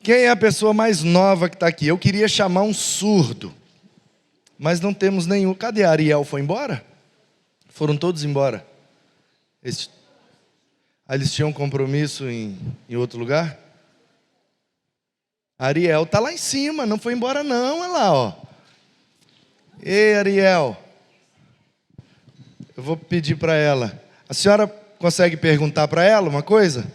Quem é a pessoa mais nova que está aqui? Eu queria chamar um surdo, mas não temos nenhum. Cadê a Ariel? Foi embora? Foram todos embora. Eles tinham compromisso em outro lugar? A Ariel está lá em cima, não foi embora não, olha lá, ó. Ei, Ariel, eu vou pedir para ela. A senhora consegue perguntar para ela uma coisa?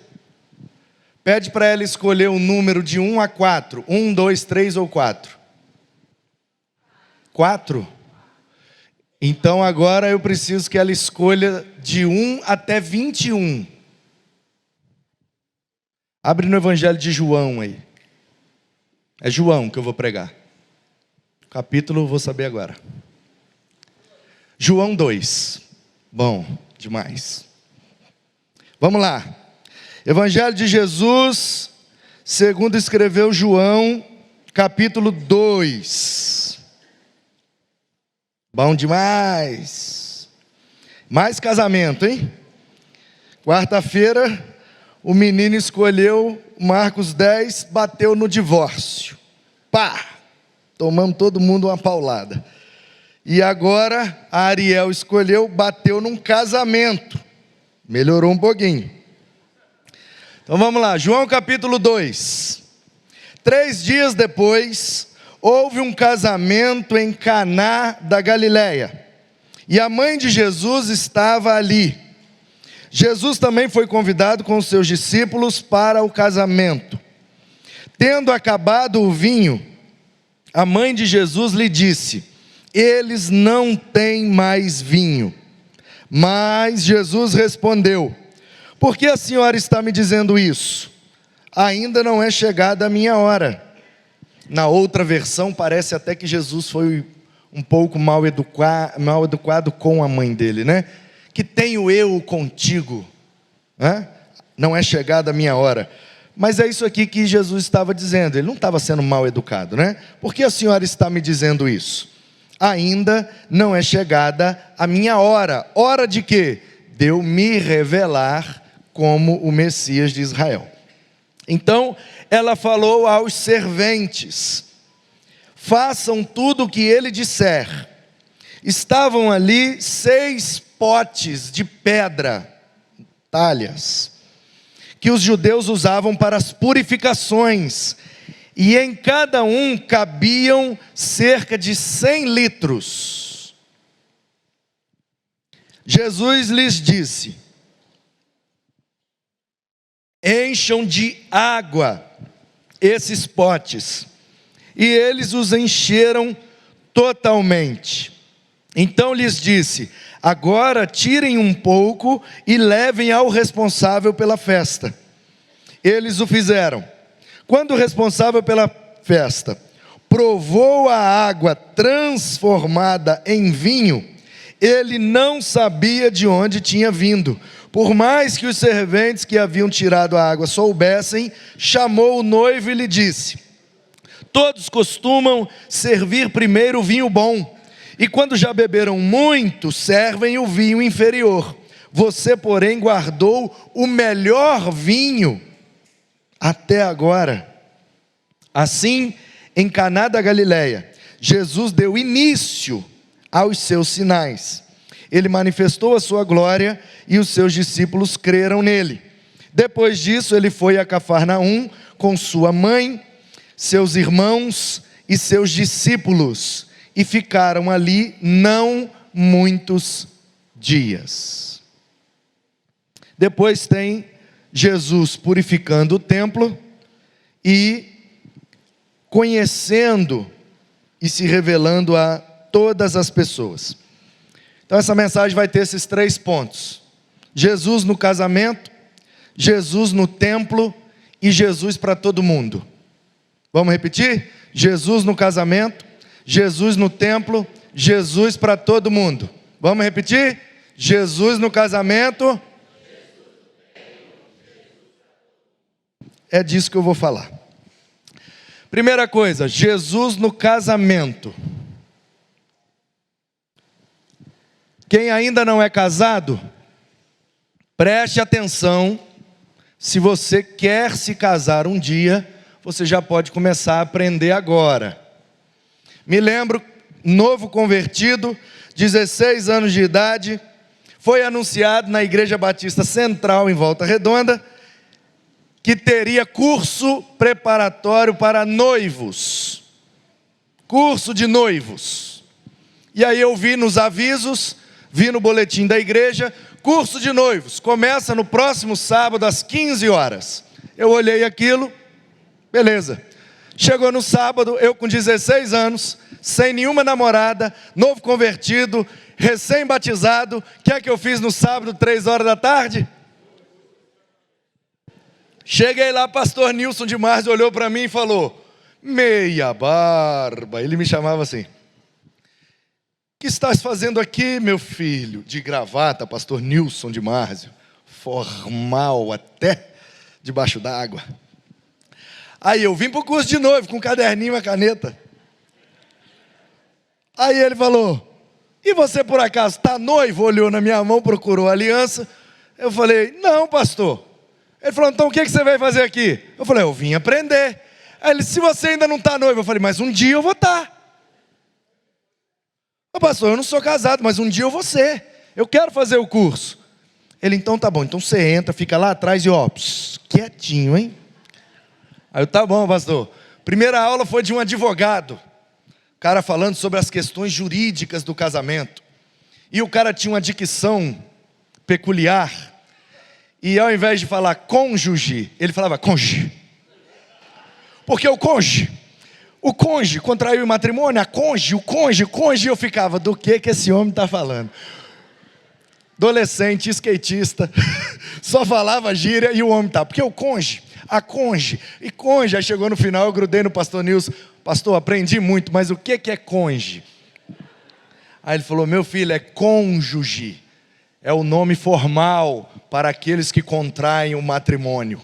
Pede para ela escolher um número de 1 a 4. 1, 2, 3 ou 4? 4? Então agora eu preciso que ela escolha de 1 até 21. Abre no Evangelho de João aí. É João que eu vou pregar. O capítulo eu vou saber agora. João 2. Bom, demais. Vamos lá. Evangelho de Jesus, segundo escreveu João, capítulo 2. Bom demais. Mais casamento, hein? Quarta-feira, o menino escolheu Marcos 10, bateu no divórcio. Pá! Tomamos todo mundo uma paulada. E agora, a Ariel escolheu, bateu num casamento. Melhorou um pouquinho. Então vamos lá, João capítulo 2. 3 dias depois, houve um casamento em Caná da Galileia. E a mãe de Jesus estava ali. Jesus também foi convidado com os seus discípulos para o casamento. Tendo acabado o vinho, a mãe de Jesus lhe disse: eles não têm mais vinho. Mas Jesus respondeu: por que a senhora está me dizendo isso? Ainda não é chegada a minha hora. Na outra versão parece até que Jesus foi um pouco mal educado com a mãe dele, né? Que tenho eu contigo, né? Não é chegada a minha hora. Mas é isso aqui que Jesus estava dizendo. Ele não estava sendo mal educado, né? Por que a senhora está me dizendo isso? Ainda não é chegada a minha hora. Hora de quê? De eu me revelar como o Messias de Israel. Então ela falou aos serventes: façam tudo o que ele disser. Estavam ali 6 potes de pedra, talhas, que os judeus usavam para as purificações, e em cada um cabiam cerca de 100 litros. Jesus lhes disse: encham de água esses potes. E eles os encheram totalmente. Então lhes disse: agora tirem um pouco e levem ao responsável pela festa. Eles o fizeram. Quando o responsável pela festa provou a água transformada em vinho, ele não sabia de onde tinha vindo. Por mais que os serventes que haviam tirado a água soubessem, chamou o noivo e lhe disse: todos costumam servir primeiro o vinho bom, e quando já beberam muito, servem o vinho inferior. Você, porém, guardou o melhor vinho até agora. Assim, em Caná da Galileia, Jesus deu início aos seus sinais. Ele manifestou a sua glória e os seus discípulos creram nele. Depois disso, ele foi a Cafarnaum com sua mãe, seus irmãos e seus discípulos, e ficaram ali não muitos dias. Depois tem Jesus purificando o templo e conhecendo e se revelando a todas as pessoas. Então essa mensagem vai ter esses 3 pontos: Jesus no casamento, Jesus no templo e Jesus para todo mundo. Vamos repetir? Jesus no casamento, Jesus no templo, Jesus para todo mundo. Vamos repetir? Jesus no casamento. É disso que eu vou falar. Primeira coisa, Jesus no casamento. Quem ainda não é casado, preste atenção. Se você quer se casar um dia, você já pode começar a aprender agora. Me lembro, novo convertido, 16 anos de idade, foi anunciado na Igreja Batista Central em Volta Redonda, que teria curso preparatório para noivos. Curso de noivos. E aí eu vi nos avisos, vi no boletim da igreja, curso de noivos, começa no próximo sábado às 15 horas. Eu olhei aquilo, beleza. Chegou no sábado, eu com 16 anos, sem nenhuma namorada, novo convertido, recém-batizado. O que é que eu fiz no sábado, 3 horas da tarde? Cheguei lá, pastor Nilson de Marzo olhou para mim e falou, meia barba, ele me chamava assim. O que estás fazendo aqui, meu filho? De gravata, pastor Nilson de Marzio, formal até debaixo d'água. Aí eu vim para o curso de noivo, com um caderninho e uma caneta. Aí ele falou, e você por acaso está noivo? Olhou na minha mão, procurou a aliança. Eu falei, não, pastor. Ele falou, então o que você veio fazer aqui? Eu falei, eu vim aprender. Aí ele, se você ainda não está noivo, eu falei, mas um dia eu vou estar. Pastor, eu não sou casado, mas um dia eu vou ser. Eu quero fazer o curso. Ele, então tá bom, então você entra, fica lá atrás e ó, quietinho, hein? Aí eu, tá bom, pastor. Primeira aula foi de um advogado. O cara falando sobre as questões jurídicas do casamento. E o cara tinha uma dicção peculiar. E ao invés de falar cônjuge, ele falava cônjuge. Porque o cônjuge contraiu o matrimônio, a cônjuge, o cônjuge, eu ficava, do que esse homem está falando? Adolescente, skatista, só falava gíria e o homem tá, porque o cônjuge, a cônjuge, e cônjuge, aí chegou no final, eu grudei no pastor Nilson, pastor, aprendi muito, mas o que é cônjuge? Aí ele falou, meu filho, é cônjuge, é o nome formal para aqueles que contraem o matrimônio.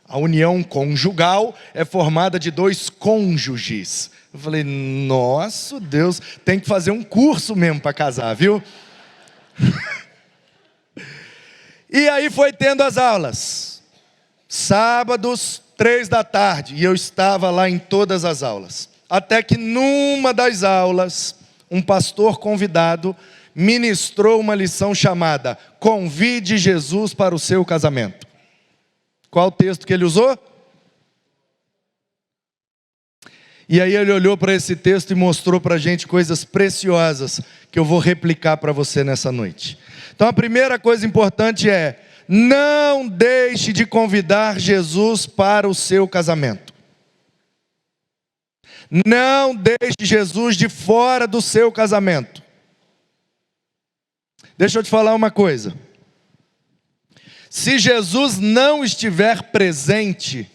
A união conjugal é formada de 2 cônjuges. Eu falei, nossa Deus, tem que fazer um curso mesmo para casar, viu? E aí foi tendo as aulas. Sábados, 3 da tarde. E eu estava lá em todas as aulas. Até que numa das aulas, um pastor convidado ministrou uma lição chamada Convide Jesus para o seu casamento. Qual o texto que ele usou? E aí ele olhou para esse texto e mostrou para a gente coisas preciosas que eu vou replicar para você nessa noite. Então a primeira coisa importante é, não deixe de convidar Jesus para o seu casamento. Não deixe Jesus de fora do seu casamento. Deixa eu te falar uma coisa. Se Jesus não estiver presente,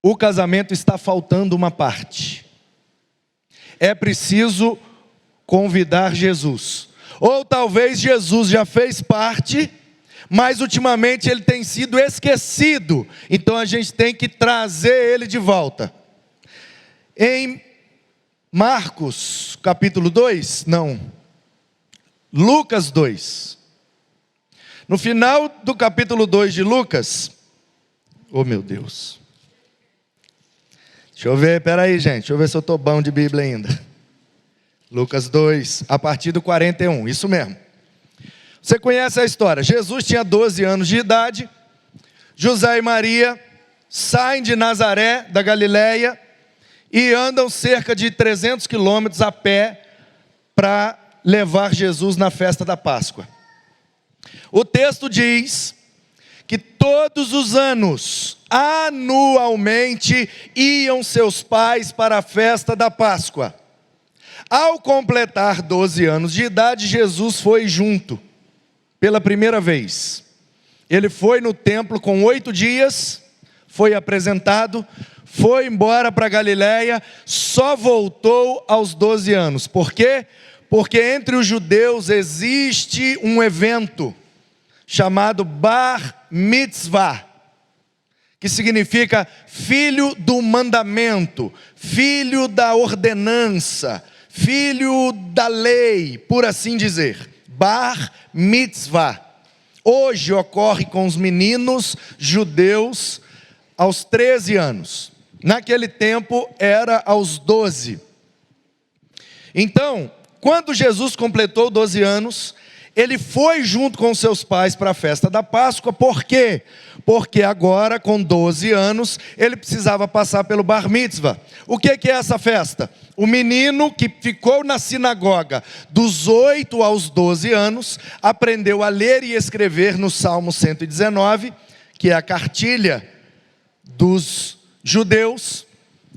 o casamento está faltando uma parte. É preciso convidar Jesus. Ou talvez Jesus já fez parte, mas ultimamente ele tem sido esquecido. Então a gente tem que trazer ele de volta. Em Marcos capítulo 2, Lucas 2. No final do capítulo 2 de Lucas, oh meu Deus, deixa eu ver, peraí gente, deixa eu ver se eu estou bom de Bíblia ainda. Lucas 2, a partir do 41, isso mesmo. Você conhece a história, Jesus tinha 12 anos de idade, José e Maria saem de Nazaré, da Galileia, e andam cerca de 300 quilômetros a pé para levar Jesus na festa da Páscoa. O texto diz que todos os anos, anualmente, iam seus pais para a festa da Páscoa. Ao completar 12 anos de idade, Jesus foi junto, pela primeira vez. Ele foi no templo com 8 dias, foi apresentado, foi embora para Galileia, só voltou aos 12 anos. Por quê? Porque entre os judeus existe um evento chamado Bar Mitzvah, que significa filho do mandamento, filho da ordenança, filho da lei, por assim dizer. Bar Mitzvah. Hoje ocorre com os meninos judeus aos 13 anos. Naquele tempo era aos 12. Então, quando Jesus completou 12 anos, ele foi junto com seus pais para a festa da Páscoa. Por quê? Porque agora, com 12 anos, ele precisava passar pelo Bar Mitzvah. O que é essa festa? O menino que ficou na sinagoga dos 8 aos 12 anos, aprendeu a ler e escrever no Salmo 119, que é a cartilha dos judeus.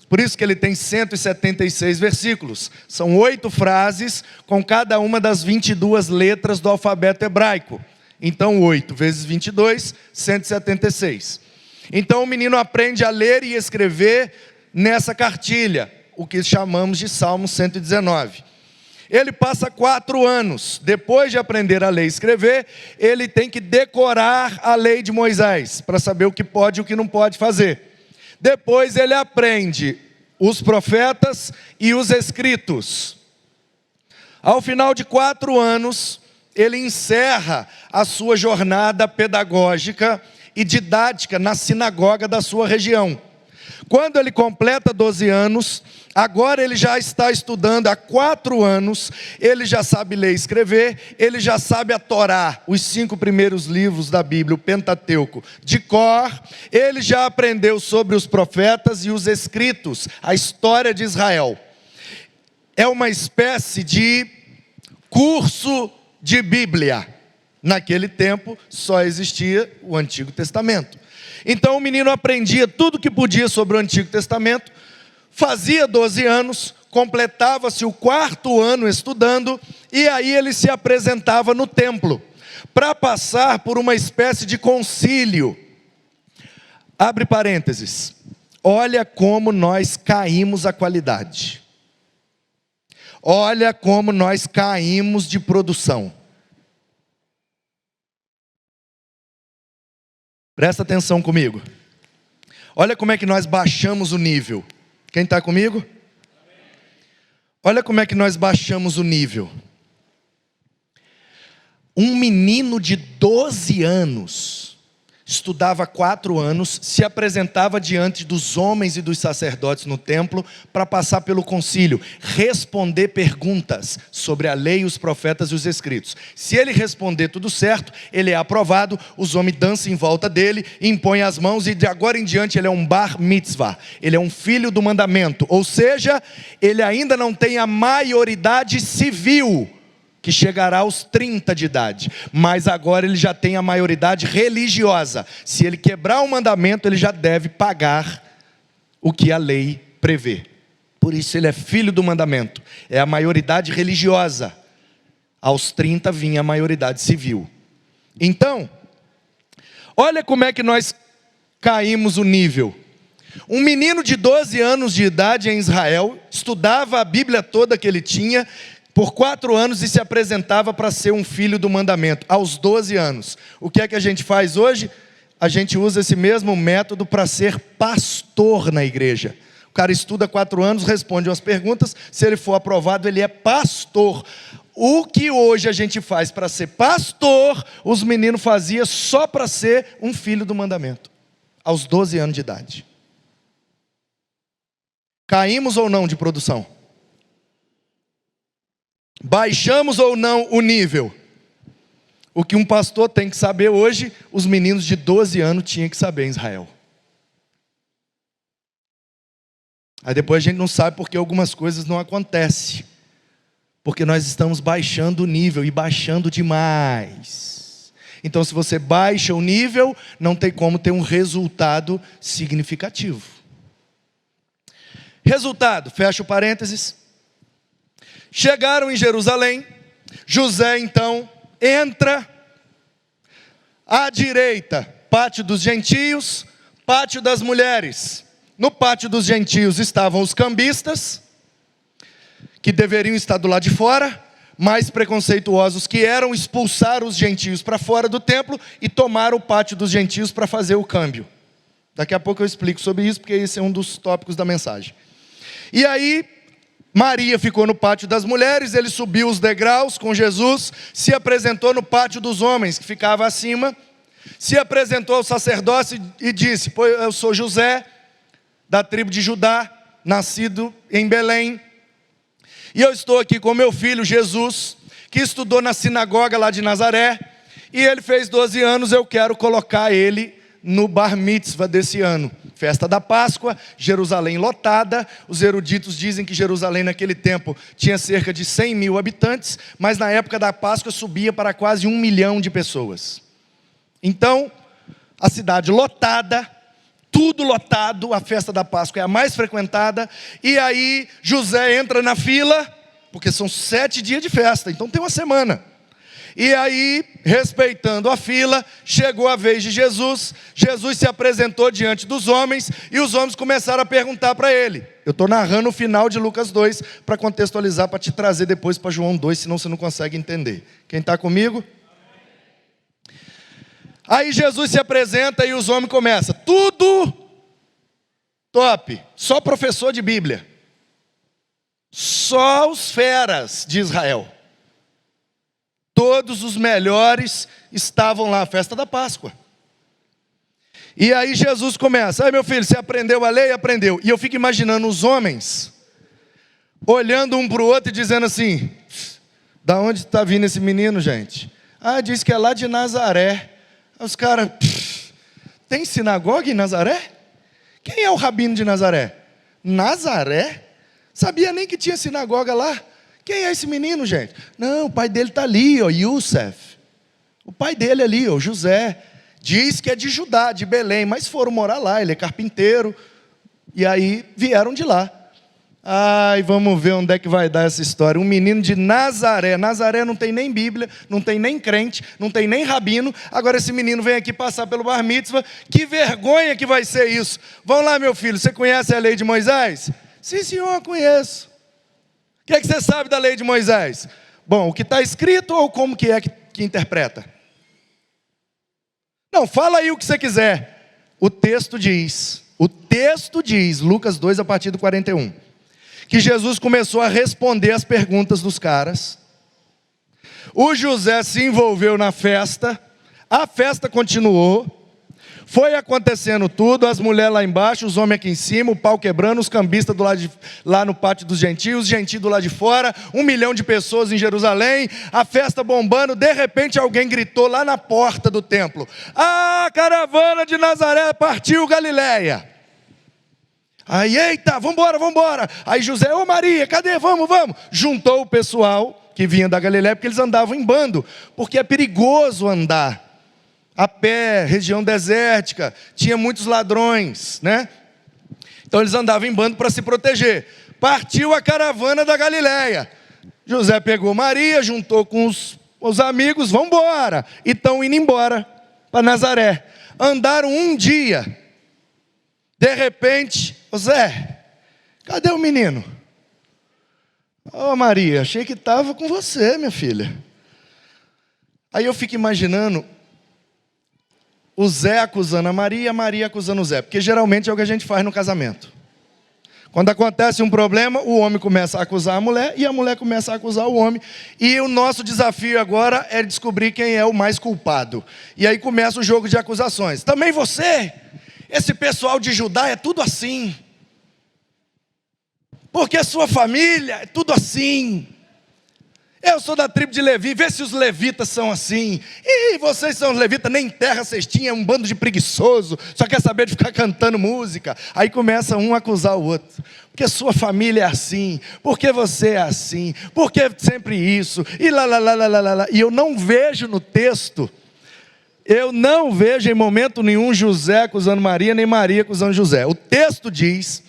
Por isso que ele tem 176 versículos. São 8 frases com cada uma das 22 letras do alfabeto hebraico. Então 8 vezes 22, 176. Então o menino aprende a ler e escrever nessa cartilha, o que chamamos de Salmo 119. Ele passa 4 anos. Depois de aprender a ler e escrever, ele tem que decorar a lei de Moisés, para saber o que pode e o que não pode fazer. Depois ele aprende os profetas e os escritos. Ao final de 4 anos, ele encerra a sua jornada pedagógica e didática na sinagoga da sua região. Quando ele completa 12 anos, agora ele já está estudando há 4 anos, ele já sabe ler e escrever, ele já sabe a Torá, os 5 primeiros livros da Bíblia, o Pentateuco, de cor, ele já aprendeu sobre os profetas e os escritos, a história de Israel. É uma espécie de curso de Bíblia. Naquele tempo só existia o Antigo Testamento. Então o menino aprendia tudo que podia sobre o Antigo Testamento, fazia 12 anos, completava-se o 4º ano estudando, e aí ele se apresentava no templo, para passar por uma espécie de concílio. Abre parênteses, olha como nós caímos a qualidade. Olha como nós caímos de produção. Presta atenção comigo. Olha como é que nós baixamos o nível. Quem está comigo? Olha como é que nós baixamos o nível. Um menino de 12 anos, estudava 4 anos, se apresentava diante dos homens e dos sacerdotes no templo, para passar pelo concílio, responder perguntas sobre a lei, os profetas e os escritos. Se ele responder tudo certo, ele é aprovado, os homens dançam em volta dele, impõem as mãos, e de agora em diante ele é um bar mitzvah, ele é um filho do mandamento, ou seja, ele ainda não tem a maioridade civil, que chegará aos 30 de idade, mas agora ele já tem a maioridade religiosa. Se ele quebrar o mandamento, ele já deve pagar o que a lei prevê. Por isso ele é filho do mandamento, é a maioridade religiosa. Aos 30 vinha a maioridade civil. Então, olha como é que nós caímos o nível. Um menino de 12 anos de idade em Israel, estudava a Bíblia toda que ele tinha, por 4 anos, e se apresentava para ser um filho do mandamento, aos 12 anos. O que é que a gente faz hoje? A gente usa esse mesmo método para ser pastor na igreja. O cara estuda 4 anos, responde umas perguntas, se ele for aprovado, ele é pastor. O que hoje a gente faz para ser pastor, os meninos faziam só para ser um filho do mandamento, aos 12 anos de idade. Caímos ou não de produção? Baixamos ou não o nível? O que um pastor tem que saber hoje, os meninos de 12 anos tinham que saber em Israel. Aí depois a gente não sabe porque algumas coisas não acontecem. Porque nós estamos baixando o nível, e baixando demais. Então se você baixa o nível, não tem como ter um resultado significativo. Resultado, fecha o parênteses. Chegaram em Jerusalém, José então entra à direita, pátio dos gentios, pátio das mulheres. No pátio dos gentios estavam os cambistas, que deveriam estar do lado de fora, mais preconceituosos que eram, expulsaram os gentios para fora do templo e tomaram o pátio dos gentios para fazer o câmbio. Daqui a pouco eu explico sobre isso, porque esse é um dos tópicos da mensagem. E aí, Maria ficou no pátio das mulheres, ele subiu os degraus com Jesus, se apresentou no pátio dos homens, que ficava acima. se apresentou ao sacerdócio e disse: pois eu sou José, da tribo de Judá, nascido em Belém, e eu estou aqui com meu filho Jesus, que estudou na sinagoga lá de Nazaré, e ele fez 12 anos, eu quero colocar ele no bar mitzvah desse ano. Festa da Páscoa, Jerusalém lotada. Os eruditos dizem que Jerusalém naquele tempo tinha cerca de 100 mil habitantes, mas na época da Páscoa subia para quase 1 milhão de pessoas. Então, a cidade lotada, tudo lotado, a festa da Páscoa é a mais frequentada, e aí José entra na fila, porque são 7 dias de festa, então tem uma semana. E aí, respeitando a fila, chegou a vez de Jesus. Jesus se apresentou diante dos homens, e os homens começaram a perguntar para ele. Eu estou narrando o final de Lucas 2, para contextualizar, para te trazer depois para João 2, senão você não consegue entender. Quem está comigo? Aí Jesus se apresenta e os homens começam. Tudo top, só professor de Bíblia. Só os feras de Israel. Todos os melhores estavam lá, a festa da Páscoa. E aí Jesus começa: ai meu filho, você aprendeu a lei? Aprendeu. E eu fico imaginando os homens, olhando um para o outro e dizendo assim: da onde está vindo esse menino, gente? Ah, diz que é lá de Nazaré. Os caras: tem sinagoga em Nazaré? Quem é o rabino de Nazaré? Nazaré? Sabia nem que tinha sinagoga lá. Quem é esse menino, gente? Não, o pai dele está ali, ó, Youssef. O pai dele ali, ó, José. Diz que é de Judá, de Belém, mas foram morar lá, ele é carpinteiro. E aí vieram de lá. Ai, vamos ver onde é que vai dar essa história. Um menino de Nazaré. Nazaré não tem nem Bíblia, não tem nem crente, não tem nem rabino. Agora esse menino vem aqui passar pelo bar mitzvah. Que vergonha que vai ser isso. Vamos lá, meu filho, você conhece a lei de Moisés? Sim, senhor, conheço. O que é que você sabe da lei de Moisés? Bom, o que está escrito ou como que é que interpreta? Não, fala aí o que você quiser. O texto diz, Lucas 2 a partir do 41, que Jesus começou a responder as perguntas dos caras. O José se envolveu na festa, a festa continuou. Foi acontecendo tudo, as mulheres lá embaixo, os homens aqui em cima, o pau quebrando, os cambistas lá no pátio dos gentios, os gentios do lado de fora, 1 milhão de pessoas em Jerusalém, a festa bombando. De repente alguém gritou lá na porta do templo: a caravana de Nazaré partiu Galileia. Aí, eita, vambora. Aí José: ô Maria, cadê? Vamos. Juntou o pessoal que vinha da Galileia, porque eles andavam em bando, porque é perigoso andar a pé, região desértica, tinha muitos ladrões, né? Então eles andavam em bando para se proteger. Partiu a caravana da Galileia. José pegou Maria, juntou com os amigos, vão embora. E estão indo embora para Nazaré. Andaram um dia. De repente: José, cadê o menino? Ô Maria, achei que estava com você, minha filha. Aí eu fico imaginando o Zé acusando a Maria acusando o Zé, porque geralmente é o que a gente faz no casamento. Quando acontece um problema, o homem começa a acusar a mulher e a mulher começa a acusar o homem. E o nosso desafio agora é descobrir quem é o mais culpado. E aí começa o jogo de acusações. Também você, esse pessoal de Judá é tudo assim. Porque a sua família é tudo assim. Eu sou da tribo de Levi, vê se os levitas são assim. E vocês são os levitas, nem terra vocês tinham, é um bando de preguiçoso, só quer saber de ficar cantando música. Aí começa um a acusar o outro. Porque sua família é assim, porque você é assim, porque sempre isso, e lá. E eu não vejo no texto, eu não vejo em momento nenhum José acusando Maria, nem Maria acusando José. O texto diz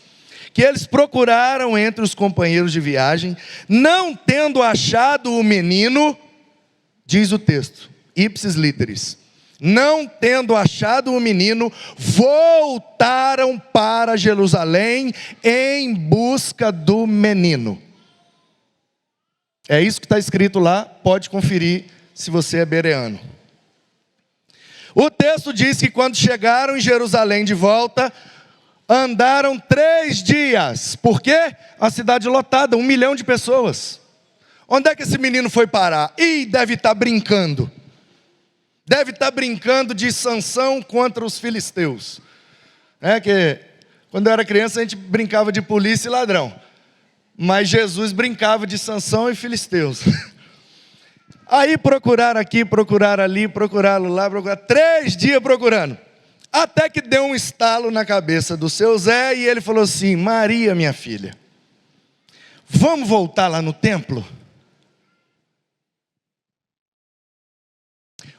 que eles procuraram entre os companheiros de viagem, não tendo achado o menino, diz o texto, ipsis literis, não tendo achado o menino, voltaram para Jerusalém em busca do menino. É isso que está escrito lá, pode conferir se você é bereano. O texto diz que quando chegaram em Jerusalém de volta, andaram 3 dias. Por quê? A cidade lotada, 1 milhão de pessoas. Onde é que esse menino foi parar? Ih, deve estar brincando. Deve estar brincando de Sansão contra os filisteus. É que quando eu era criança a gente brincava de polícia e ladrão. Mas Jesus brincava de Sansão e filisteus. Aí procuraram aqui, procuraram ali, procuraram lá, procuraram 3 dias procurando. Até que deu um estalo na cabeça do seu Zé e ele falou assim: Maria, minha filha, vamos voltar lá no templo?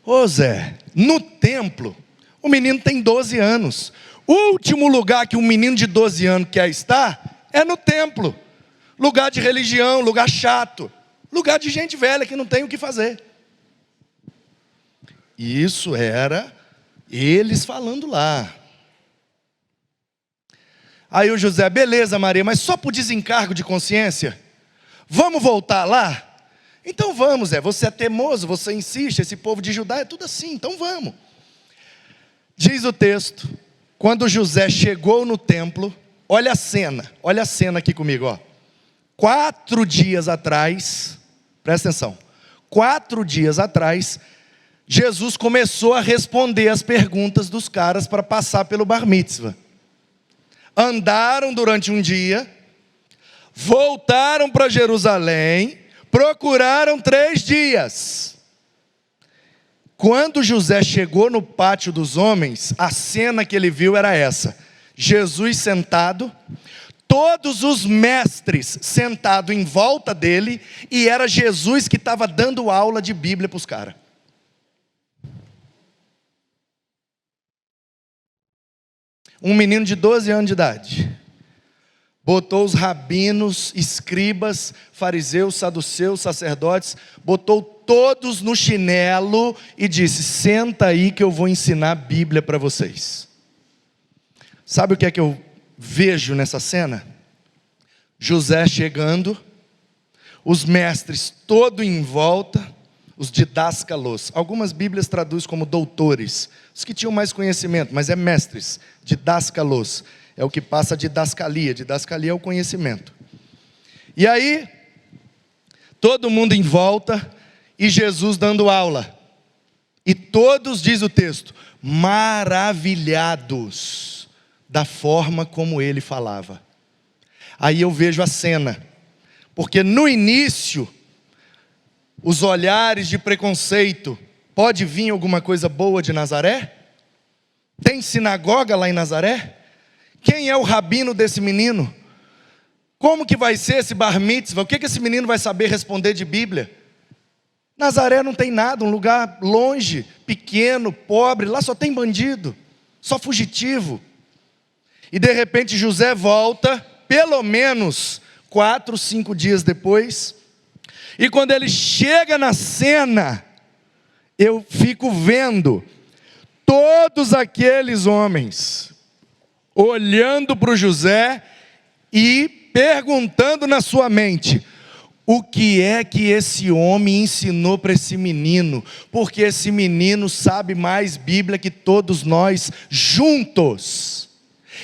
Ô Zé, no templo, o menino tem 12 anos. O último lugar que um menino de 12 anos quer estar é no templo. Lugar de religião, lugar chato. Lugar de gente velha que não tem o que fazer. Isso era eles falando lá. Aí o José: beleza, Maria, mas só por desencargo de consciência? Vamos voltar lá? Então vamos, Zé, você é teimoso, você insiste, esse povo de Judá é tudo assim, então vamos. Diz o texto, quando José chegou no templo, olha a cena aqui comigo, ó. 4 dias atrás, presta atenção, 4 dias atrás, Jesus começou a responder as perguntas dos caras para passar pelo bar mitzvah. Andaram durante um dia, voltaram para Jerusalém, procuraram 3 dias. Quando José chegou no pátio dos homens, a cena que ele viu era essa: Jesus sentado, todos os mestres sentados em volta dele, e era Jesus que estava dando aula de Bíblia para os caras. Um menino de 12 anos de idade, botou os rabinos, escribas, fariseus, saduceus, sacerdotes, botou todos no chinelo e disse: senta aí que eu vou ensinar a Bíblia para vocês. Sabe o que é que eu vejo nessa cena? José chegando, os mestres todos em volta, os didáscalos. Algumas Bíblias traduzem como doutores, os que tinham mais conhecimento, mas é mestres, didáscalos. É o que passa didascalia. Didascalia é o conhecimento. E aí, todo mundo em volta e Jesus dando aula. E todos, diz o texto, maravilhados da forma como ele falava. Aí eu vejo a cena. Porque no início, os olhares de preconceito, pode vir alguma coisa boa de Nazaré? Tem sinagoga lá em Nazaré? Quem é o rabino desse menino? Como que vai ser esse bar mitzvah? O que esse menino vai saber responder de Bíblia? Nazaré não tem nada, um lugar longe, pequeno, pobre, lá só tem bandido, só fugitivo. E de repente José volta, pelo menos 4, 5 dias depois, e quando ele chega na cena, eu fico vendo todos aqueles homens olhando para o José e perguntando na sua mente: o que é que esse homem ensinou para esse menino? Porque esse menino sabe mais Bíblia que todos nós juntos.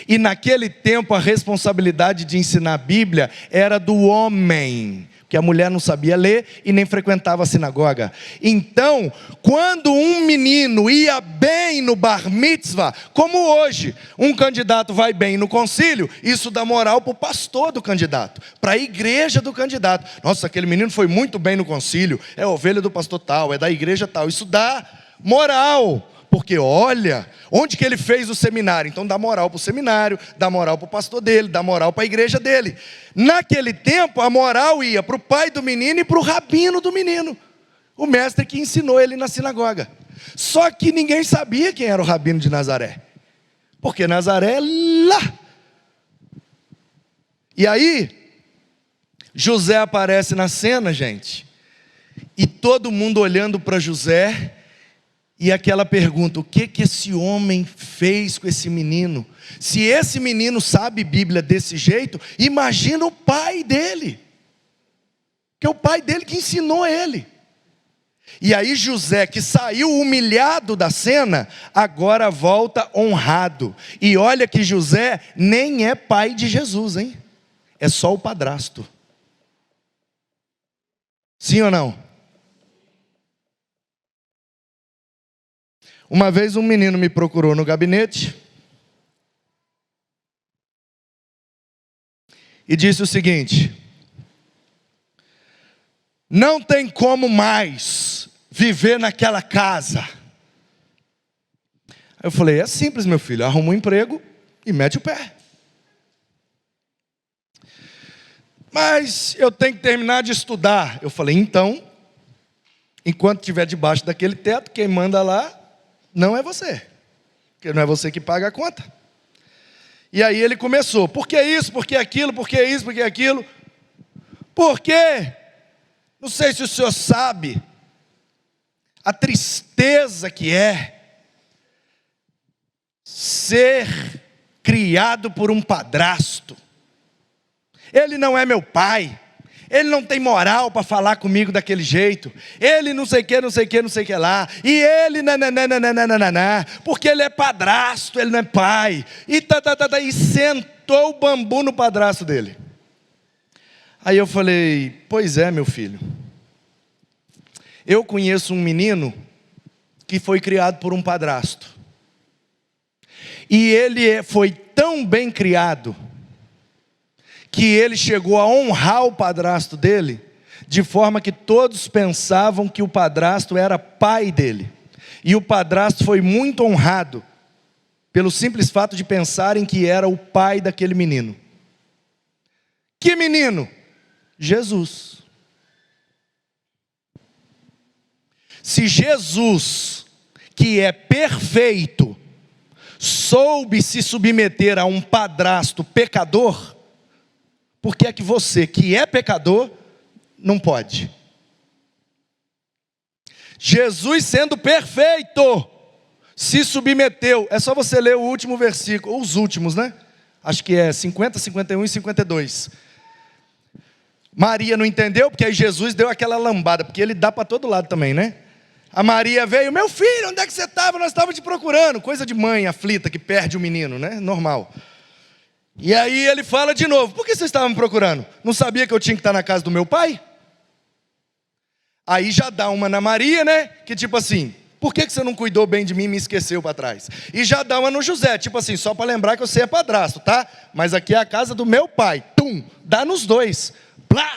E naquele tempo a responsabilidade de ensinar a Bíblia era do homem, porque a mulher não sabia ler e nem frequentava a sinagoga. Então, quando um menino ia bem no bar mitzvah, como hoje, um candidato vai bem no concílio, isso dá moral para o pastor do candidato, para a igreja do candidato. Nossa, aquele menino foi muito bem no concílio, é ovelha do pastor tal, é da igreja tal. Isso dá moral. Porque olha, onde que ele fez o seminário? Então dá moral para o seminário, dá moral para o pastor dele, dá moral para a igreja dele. Naquele tempo a moral ia para o pai do menino e para o rabino do menino, o mestre que ensinou ele na sinagoga. Só que ninguém sabia quem era o rabino de Nazaré, porque Nazaré é lá. E aí José aparece na cena, gente, e todo mundo olhando para José. E aquela pergunta: o que esse homem fez com esse menino? Se esse menino sabe Bíblia desse jeito, imagina o pai dele, que é o pai dele que ensinou ele. E aí José, que saiu humilhado da cena, agora volta honrado. E olha que José nem é pai de Jesus, hein? É só o padrasto. Sim ou não? Uma vez um menino me procurou no gabinete e disse o seguinte: não tem como mais viver naquela casa. Eu falei: é simples, meu filho, arruma um emprego e mete o pé. Mas eu tenho que terminar de estudar. Eu falei: então, enquanto estiver debaixo daquele teto, quem manda lá não é você, porque não é você que paga a conta. E aí ele começou: por que isso, por que aquilo, por que isso, por que aquilo? Porque, não sei se o senhor sabe, a tristeza que é ser criado por um padrasto. Ele não é meu pai, ele não tem moral para falar comigo daquele jeito, ele não sei o que, não sei o que, não sei o que lá, e ele nananana, porque ele é padrasto, ele não é pai, e sentou o bambu no padrasto dele. Aí eu falei: pois é, meu filho, eu conheço um menino que foi criado por um padrasto, e ele foi tão bem criado, que ele chegou a honrar o padrasto dele, de forma que todos pensavam que o padrasto era pai dele. E o padrasto foi muito honrado, pelo simples fato de pensarem que era o pai daquele menino. Que menino? Jesus. Se Jesus, que é perfeito, soube se submeter a um padrasto pecador, por que é que você, que é pecador, não pode? Jesus, sendo perfeito, se submeteu. É só você ler o último versículo, ou os últimos, né? Acho que é 50, 51 e 52. Maria não entendeu, porque aí Jesus deu aquela lambada, porque ele dá para todo lado também, né? A Maria veio: meu filho, onde é que você estava? Nós estávamos te procurando. Coisa de mãe aflita que perde o menino, né? Normal. E aí ele fala de novo: por que vocês estavam me procurando? Não sabia que eu tinha que estar na casa do meu pai? Aí já dá uma na Maria, né? Que tipo assim: por que você não cuidou bem de mim e me esqueceu para trás? E já dá uma no José, tipo assim: só para lembrar que você é padrasto, tá? Mas aqui é a casa do meu pai. Tum! Dá nos dois. Plá!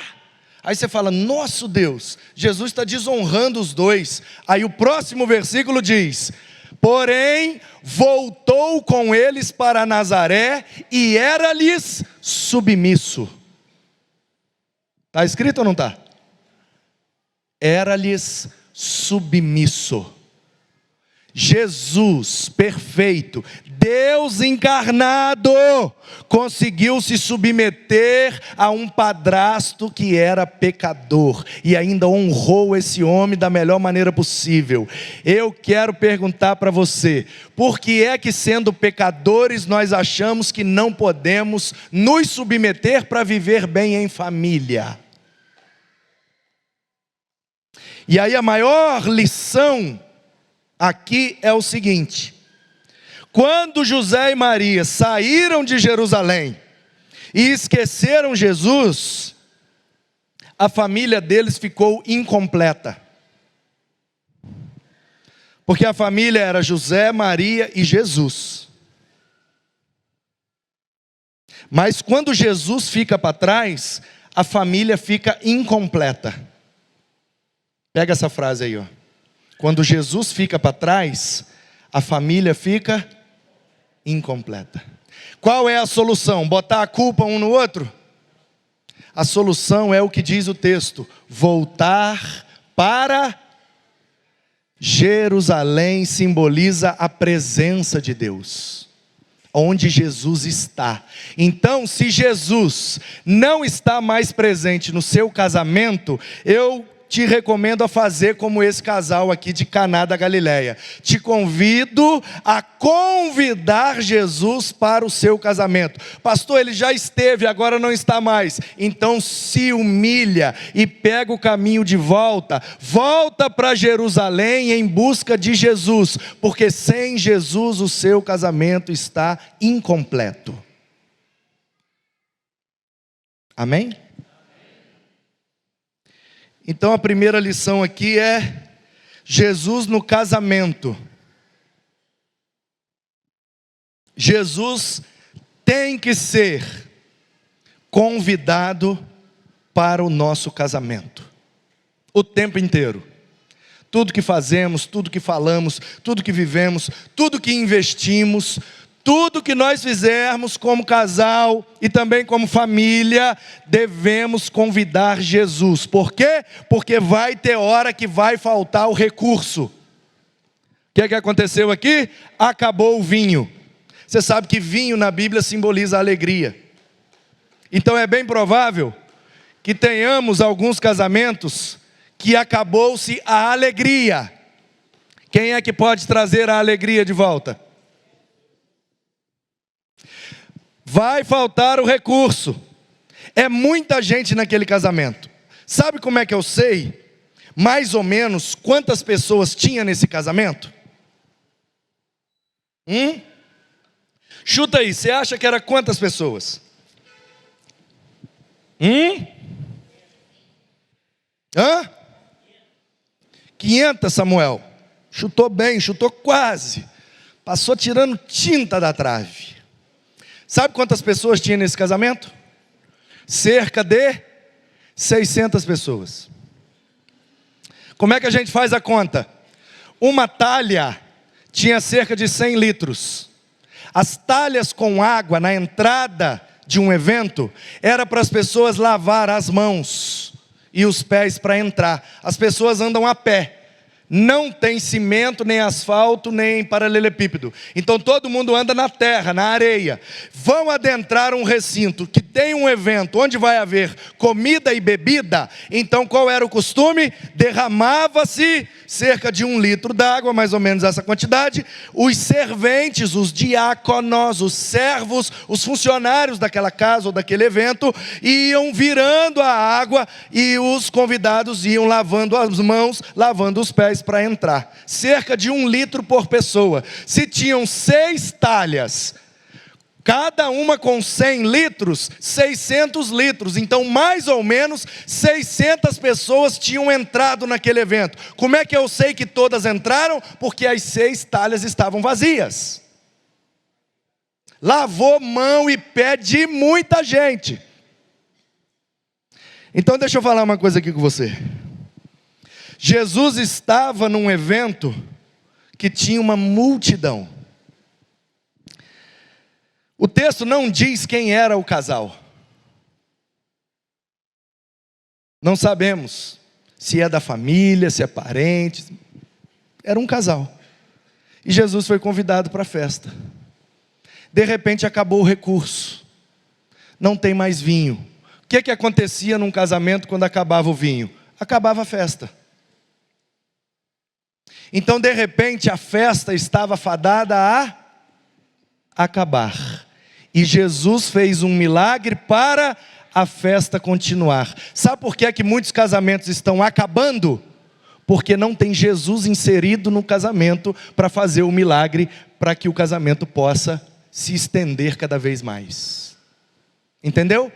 Aí você fala: nosso Deus, Jesus está desonrando os dois. Aí o próximo versículo diz: porém, voltou com eles para Nazaré e era-lhes submisso. Está escrito ou não está? Era-lhes submisso. Jesus, perfeito, Deus encarnado, conseguiu se submeter a um padrasto que era pecador, e ainda honrou esse homem da melhor maneira possível. Eu quero perguntar para você: por que é que, sendo pecadores, nós achamos que não podemos nos submeter para viver bem em família? E aí a maior lição aqui é o seguinte: quando José e Maria saíram de Jerusalém e esqueceram Jesus, a família deles ficou incompleta. Porque a família era José, Maria e Jesus. Mas quando Jesus fica para trás, a família fica incompleta. Pega essa frase aí, ó. Quando Jesus fica para trás, a família fica incompleta. Qual é a solução? Botar a culpa um no outro? A solução é o que diz o texto: voltar para Jerusalém. Simboliza a presença de Deus, onde Jesus está. Então, se Jesus não está mais presente no seu casamento, eu te recomendo a fazer como esse casal aqui de Caná da Galileia. Te convido a convidar Jesus para o seu casamento. Pastor, ele já esteve, agora não está mais. Então se humilha e pega o caminho de volta. Volta para Jerusalém em busca de Jesus, porque sem Jesus o seu casamento está incompleto. Amém? Então a primeira lição aqui é: Jesus no casamento Jesus tem que ser convidado para o nosso casamento, o tempo inteiro. Tudo que fazemos, tudo que falamos, tudo que vivemos, tudo que investimos, tudo que nós fizermos como casal e também como família, devemos convidar Jesus. Por quê? Porque vai ter hora que vai faltar o recurso. O que é que aconteceu aqui? Acabou o vinho. Você sabe que vinho na Bíblia simboliza a alegria. Então é bem provável que tenhamos alguns casamentos que acabou-se a alegria. Quem é que pode trazer a alegria de volta? Vai faltar o recurso. É muita gente naquele casamento. Sabe como é que eu sei, mais ou menos, quantas pessoas tinha nesse casamento? Chuta aí, você acha que era quantas pessoas? Hã? 500, Samuel. Chutou bem, chutou quase. Passou tirando tinta da trave. Sabe quantas pessoas tinha nesse casamento? Cerca de 600 pessoas. Como é que a gente faz a conta? Uma talha tinha cerca de 100 litros. As talhas com água na entrada de um evento era para as pessoas lavar as mãos e os pés para entrar. As pessoas andam a pé. Não tem cimento, nem asfalto, nem paralelepípedo. Então todo mundo anda na terra, na areia. Vão adentrar um recinto que tem um evento onde vai haver comida e bebida. Então qual era o costume? Derramava-se cerca de 1 litro d'água, mais ou menos essa quantidade. Os serventes, os diáconos, os servos, os funcionários daquela casa ou daquele evento iam virando a água e os convidados iam lavando as mãos, lavando os pés para entrar. Cerca de 1 litro por pessoa. Se tinham 6 talhas, cada uma com 100 litros, 600 litros. Então mais ou menos 600 pessoas tinham entrado naquele evento. Como é que eu sei que todas entraram? Porque as 6 talhas estavam vazias. Lavou mão e pé de muita gente. Então deixa eu falar uma coisa aqui com você. Jesus estava num evento que tinha uma multidão. O texto não diz quem era o casal. Não sabemos se é da família, se é parente. Era um casal. E Jesus foi convidado para a festa. De repente acabou o recurso. Não tem mais vinho. O que acontecia num casamento quando acabava o vinho? Acabava a festa. Então de repente a festa estava fadada a acabar. E Jesus fez um milagre para a festa continuar. Sabe por que é que muitos casamentos estão acabando? Porque não tem Jesus inserido no casamento para fazer o milagre, para que o casamento possa se estender cada vez mais. Entendeu?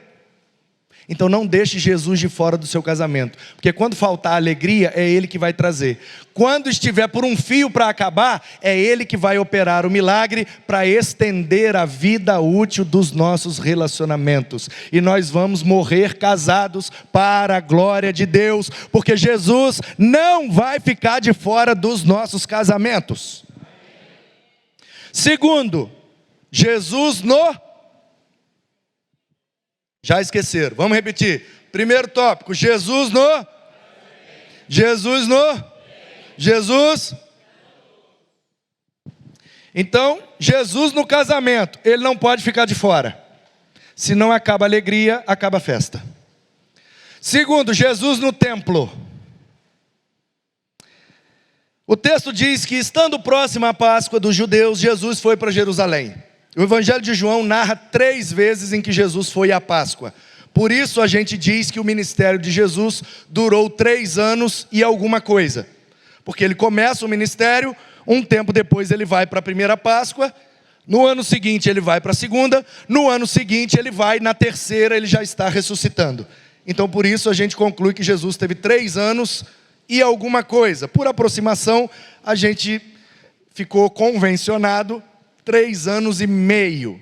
Então não deixe Jesus de fora do seu casamento, porque quando faltar alegria, é Ele que vai trazer. Quando estiver por um fio para acabar, é Ele que vai operar o milagre para estender a vida útil dos nossos relacionamentos. E nós vamos morrer casados para a glória de Deus, porque Jesus não vai ficar de fora dos nossos casamentos. Segundo, Jesus Já esqueceram, vamos repetir. Primeiro tópico, Jesus. Então, Jesus no casamento, Ele não pode ficar de fora. Senão acaba a alegria, acaba a festa. Segundo, Jesus no templo. O texto diz que estando próximo à Páscoa dos judeus, Jesus foi para Jerusalém. O Evangelho de João narra 3 vezes em que Jesus foi à Páscoa. Por isso a gente diz que o ministério de Jesus durou 3 anos e alguma coisa. Porque ele começa o ministério, um tempo depois ele vai para a primeira Páscoa, no ano seguinte ele vai para a segunda, no ano seguinte ele vai, na terceira ele já está ressuscitando. Então por isso a gente conclui que Jesus teve 3 anos e alguma coisa. Por aproximação a gente ficou convencionado 3 anos e meio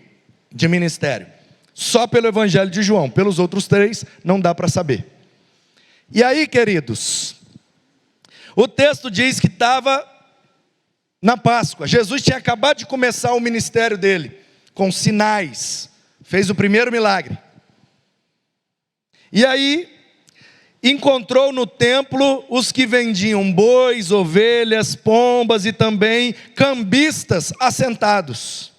de ministério. Só pelo Evangelho de João. Pelos outros 3, não dá para saber. E aí, queridos, o texto diz que estava na Páscoa. Jesus tinha acabado de começar o ministério dele, com sinais. Fez o primeiro milagre. E aí, encontrou no templo os que vendiam bois, ovelhas, pombas e também cambistas assentados.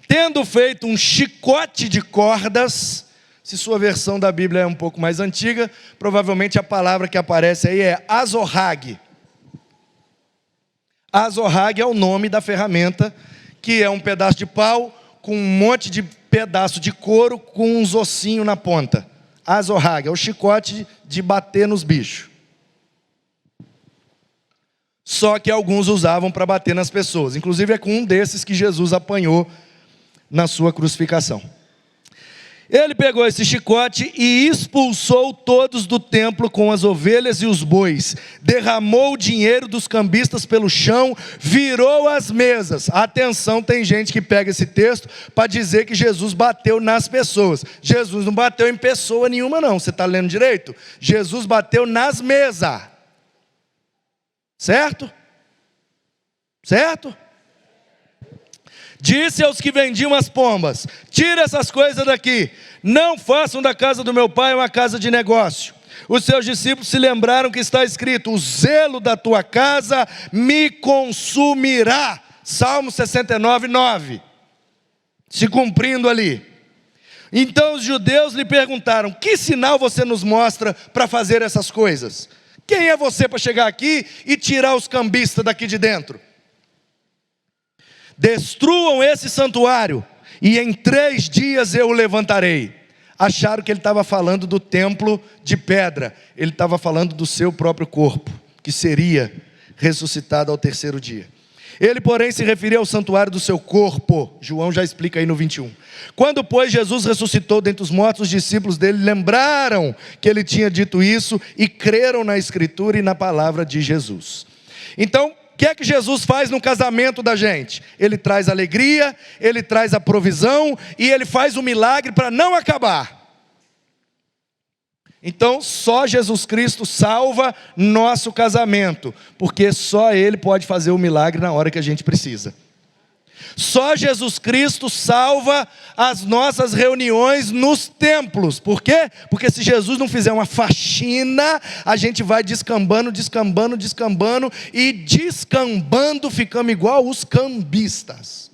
Tendo feito um chicote de cordas, se sua versão da Bíblia é um pouco mais antiga, provavelmente a palavra que aparece aí é azorrague. Azorrague é o nome da ferramenta, que é um pedaço de pau com um monte de pedaço de couro com uns ossinhos na ponta. Azorrague é o chicote de bater nos bichos. Só que alguns usavam para bater nas pessoas. Inclusive é com um desses que Jesus apanhou na sua crucificação. Ele pegou esse chicote e expulsou todos do templo com as ovelhas e os bois. Derramou o dinheiro dos cambistas pelo chão, virou as mesas. Atenção, tem gente que pega esse texto para dizer que Jesus bateu nas pessoas. Jesus não bateu em pessoa nenhuma não, você está lendo direito? Jesus bateu nas mesas. Certo? Certo? Disse aos que vendiam as pombas: tira essas coisas daqui, não façam da casa do meu pai uma casa de negócio. Os seus discípulos se lembraram que está escrito: o zelo da tua casa me consumirá. Salmo 69, 9. Se cumprindo ali. Então os judeus lhe perguntaram: que sinal você nos mostra para fazer essas coisas? Quem é você para chegar aqui e tirar os cambistas daqui de dentro? Destruam esse santuário, e em 3 dias eu o levantarei. Acharam que ele estava falando do templo de pedra. Ele estava falando do seu próprio corpo, que seria ressuscitado ao 3º dia. Ele, porém, se referia ao santuário do seu corpo. João já explica aí no 21. Quando, pois, Jesus ressuscitou dentre os mortos, os discípulos dele lembraram que ele tinha dito isso e creram na Escritura e na palavra de Jesus. Então, o que é que Jesus faz no casamento da gente? Ele traz alegria, ele traz a provisão e ele faz um milagre para não acabar. Então só Jesus Cristo salva nosso casamento, porque só Ele pode fazer o milagre na hora que a gente precisa. Só Jesus Cristo salva as nossas reuniões nos templos. Por quê? Porque se Jesus não fizer uma faxina, a gente vai descambando, descambando, descambando, e descambando ficamos igual os cambistas.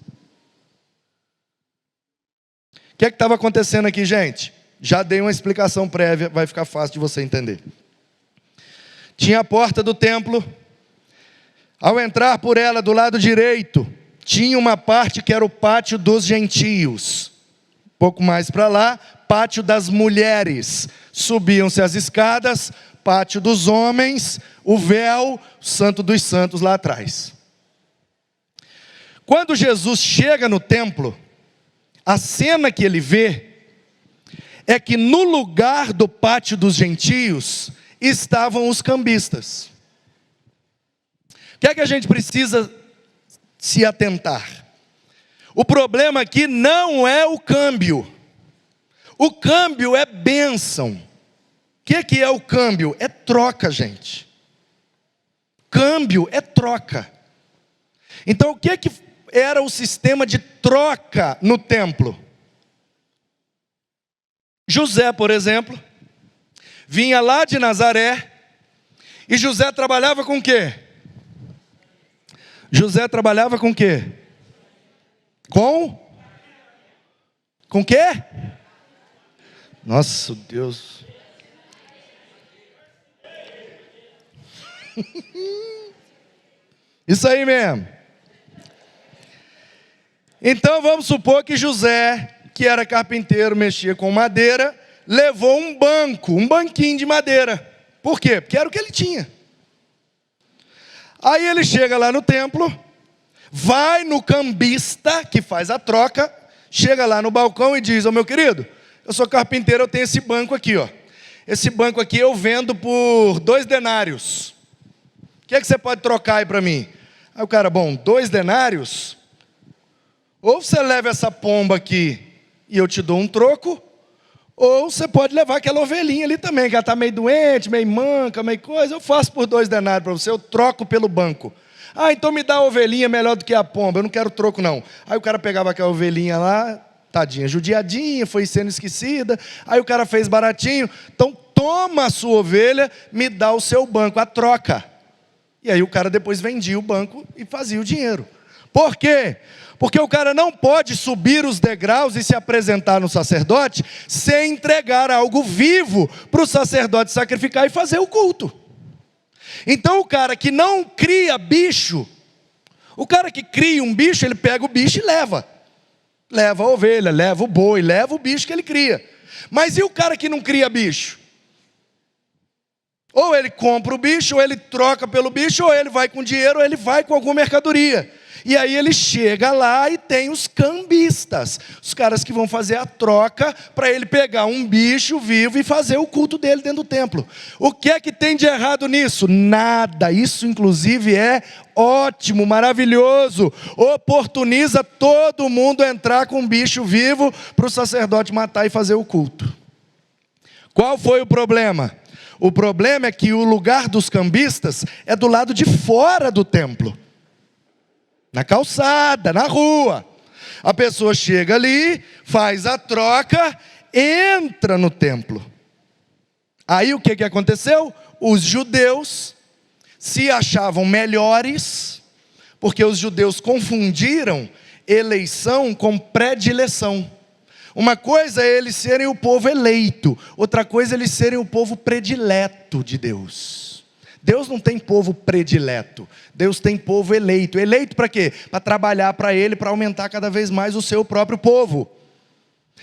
O que é que estava acontecendo aqui, gente? Já dei uma explicação prévia, vai ficar fácil de você entender. Tinha a porta do templo. Ao entrar por ela do lado direito, tinha uma parte que era o pátio dos gentios. Um pouco mais para lá, pátio das mulheres. Subiam-se as escadas, pátio dos homens, o véu, o santo dos santos lá atrás. Quando Jesus chega no templo, a cena que ele vê é que no lugar do pátio dos gentios estavam os cambistas. O que é que a gente precisa se atentar? O problema aqui não é o câmbio. O câmbio é bênção. O que é o câmbio? É troca, gente. Câmbio é troca. Então o que era o sistema de troca no templo? José, por exemplo, vinha lá de Nazaré, e José trabalhava com o quê? José trabalhava com o quê? Com o quê? Nossa, Deus. Isso aí mesmo. Então vamos supor que José, que era carpinteiro, mexia com madeira, levou um banco, um banquinho de madeira. Por quê? Porque era o que ele tinha. Aí ele chega lá no templo, vai no cambista, que faz a troca, chega lá no balcão e diz: ô meu querido, eu sou carpinteiro, eu tenho esse banco aqui, ó. Esse banco aqui eu vendo por 2 denários. O que é que você pode trocar aí para mim? Aí o cara: bom, 2 denários? Ou você leva essa pomba aqui e eu te dou um troco, ou você pode levar aquela ovelhinha ali também, que ela está meio doente, meio manca, meio coisa. Eu faço por 2 denários para você, eu troco pelo banco. Ah, então me dá a ovelhinha melhor do que a pomba, eu não quero troco não. Aí o cara pegava aquela ovelhinha lá, tadinha, judiadinha, foi sendo esquecida. Aí o cara fez baratinho, então toma a sua ovelha, me dá o seu banco, a troca. E aí o cara depois vendia o banco e fazia o dinheiro. Por quê? Porque o cara não pode subir os degraus e se apresentar no sacerdote sem entregar algo vivo para o sacerdote sacrificar e fazer o culto. Então o cara que não cria bicho, o cara que cria um bicho, ele pega o bicho e leva. Leva a ovelha, leva o boi, leva o bicho que ele cria. Mas e o cara que não cria bicho? Ou ele compra o bicho, ou ele troca pelo bicho, ou ele vai com dinheiro, ou ele vai com alguma mercadoria. E aí ele chega lá e tem os cambistas, os caras que vão fazer a troca para ele pegar um bicho vivo e fazer o culto dele dentro do templo. O que é que tem de errado nisso? Nada. Isso inclusive é ótimo, maravilhoso. Oportuniza todo mundo a entrar com um bicho vivo para o sacerdote matar e fazer o culto. Qual foi o problema? O problema é que o lugar dos cambistas é do lado de fora do templo. Na calçada, na rua. A pessoa chega ali, faz a troca, entra no templo. Aí o que aconteceu? Os judeus se achavam melhores, porque os judeus confundiram eleição com predileção. Uma coisa é eles serem o povo eleito, outra coisa é eles serem o povo predileto de Deus. Deus não tem povo predileto, Deus tem povo eleito. Eleito para quê? Para trabalhar para Ele, para aumentar cada vez mais o seu próprio povo.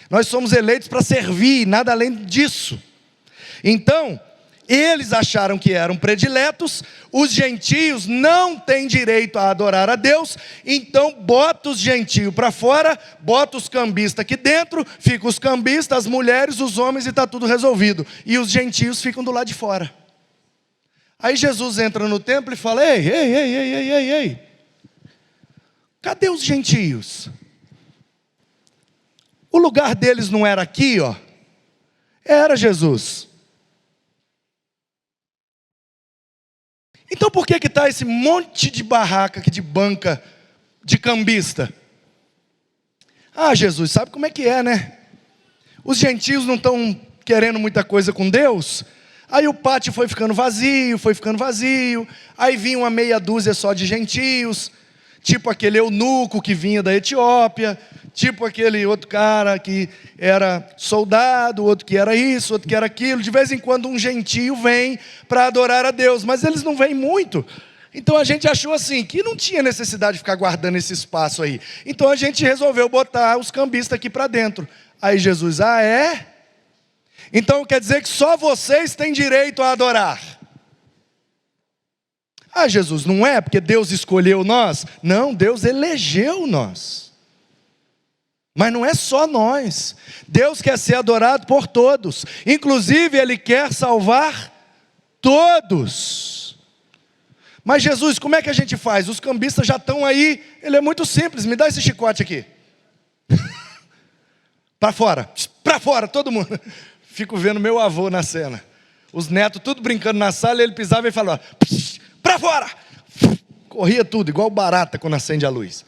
Nós somos eleitos para servir, nada além disso. Então, eles acharam que eram prediletos, os gentios não têm direito a adorar a Deus, então bota os gentios para fora, bota os cambistas aqui dentro, fica os cambistas, as mulheres, os homens e está tudo resolvido. E os gentios ficam do lado de fora. Aí Jesus entra no templo e fala: ei, cadê os gentios? O lugar deles não era aqui, ó. Era Jesus. Então por que está esse monte de barraca aqui, de banca, de cambista? Ah, Jesus, sabe como é que é, né? Os gentios não estão querendo muita coisa com Deus. Aí o pátio foi ficando vazio, aí vinha uma meia dúzia só de gentios, tipo aquele eunuco que vinha da Etiópia, tipo aquele outro cara que era soldado, outro que era isso, outro que era aquilo. De vez em quando um gentio vem para adorar a Deus, mas eles não vêm muito. Então a gente achou assim, que não tinha necessidade de ficar guardando esse espaço aí. Então a gente resolveu botar os cambistas aqui para dentro. Aí Jesus: ah, é? Então quer dizer que só vocês têm direito a adorar. Ah, Jesus, não é porque Deus escolheu nós? Não, Deus elegeu nós. Mas não é só nós. Deus quer ser adorado por todos. Inclusive Ele quer salvar todos. Mas Jesus, como é que a gente faz? Os cambistas já estão aí. Ele é muito simples, me dá esse chicote aqui. Para fora, todo mundo. Fico vendo meu avô na cena. Os netos tudo brincando na sala, ele pisava e falava: para fora! Corria tudo, igual barata quando acende a luz.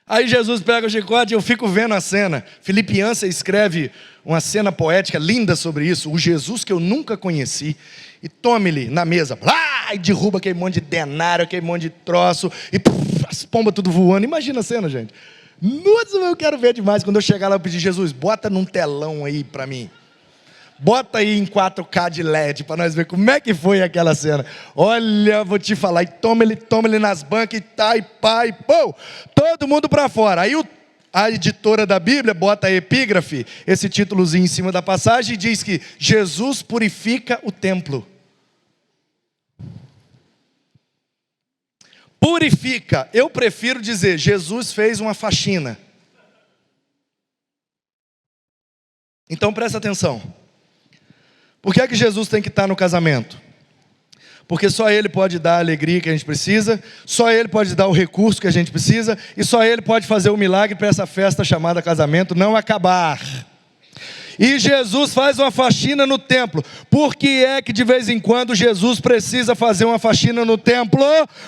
Aí Jesus pega o chicote e eu fico vendo a cena. Felipe Ansa escreve uma cena poética linda sobre isso. O Jesus que eu nunca conheci. E tome-lhe na mesa. E derruba aquele monte de denário, aquele monte de troço. E as pombas tudo voando. Imagina a cena, gente. Nossa, eu quero ver demais. Quando eu chegar lá, eu pedir: Jesus, bota num telão aí para mim. Bota aí em 4K de LED para nós ver como é que foi aquela cena. Olha, vou te falar. E toma ele nas bancas e tá, e pá, e pô. Todo mundo para fora. Aí a editora da Bíblia bota a epígrafe, esse títulozinho em cima da passagem, e diz que Jesus purifica o templo. Purifica. Eu prefiro dizer: Jesus fez uma faxina. Então presta atenção. Por que é que Jesus tem que estar no casamento? Porque só Ele pode dar a alegria que a gente precisa, só Ele pode dar o recurso que a gente precisa, e só Ele pode fazer o milagre para essa festa chamada casamento não acabar. E Jesus faz uma faxina no templo. Por que é que de vez em quando Jesus precisa fazer uma faxina no templo?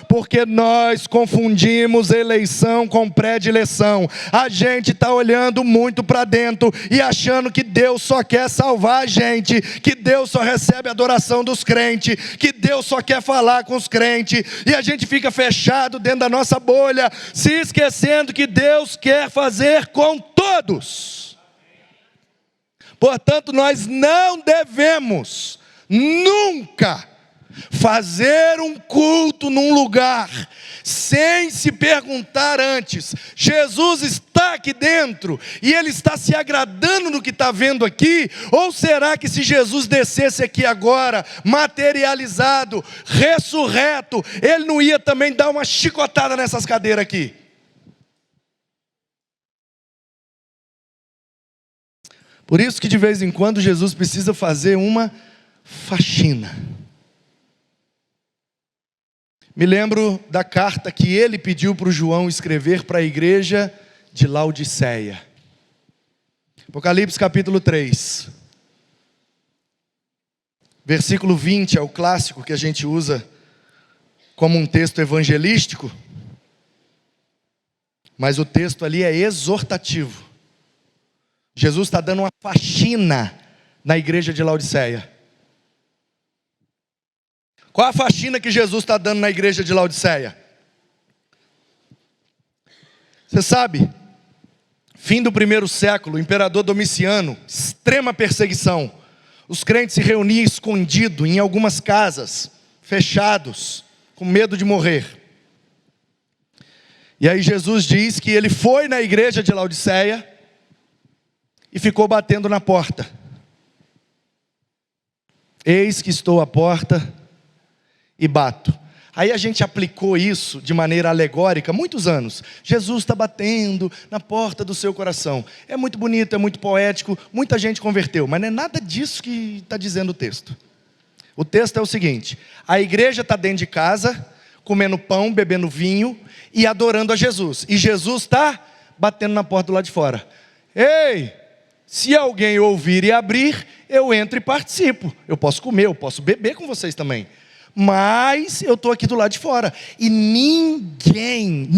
Porque nós confundimos eleição com predileção. A gente está olhando muito para dentro e achando que Deus só quer salvar a gente, que Deus só recebe a adoração dos crentes, que Deus só quer falar com os crentes, e a gente fica fechado dentro da nossa bolha, se esquecendo que Deus quer fazer com todos. Portanto, nós não devemos nunca fazer um culto num lugar sem se perguntar antes: Jesus está aqui dentro e Ele está se agradando no que está vendo aqui? Ou será que se Jesus descesse aqui agora, materializado, ressurreto, Ele não ia também dar uma chicotada nessas cadeiras aqui? Por isso que de vez em quando Jesus precisa fazer uma faxina. Me lembro da carta que ele pediu para o João escrever para a igreja de Laodiceia. Apocalipse capítulo 3. Versículo 20 é o clássico que a gente usa como um texto evangelístico. Mas o texto ali é exortativo. Jesus está dando uma faxina na igreja de Laodiceia. Qual a faxina que Jesus está dando na igreja de Laodiceia? Você sabe, fim do 1º século, o imperador Domiciano, extrema perseguição. Os crentes se reuniam escondidos em algumas casas, fechados, com medo de morrer. E aí Jesus diz que ele foi na igreja de Laodiceia e ficou batendo na porta. Eis que estou à porta e bato. Aí a gente aplicou isso de maneira alegórica muitos anos. Jesus está batendo na porta do seu coração. É muito bonito, é muito poético, muita gente converteu, mas não é nada disso que está dizendo o texto. O texto é o seguinte: a igreja está dentro de casa, comendo pão, bebendo vinho e adorando a Jesus. E Jesus está batendo na porta do lado de fora. Ei! Se alguém ouvir e abrir, eu entro e participo. Eu posso comer, eu posso beber com vocês também. Mas eu estou aqui do lado de fora. E ninguém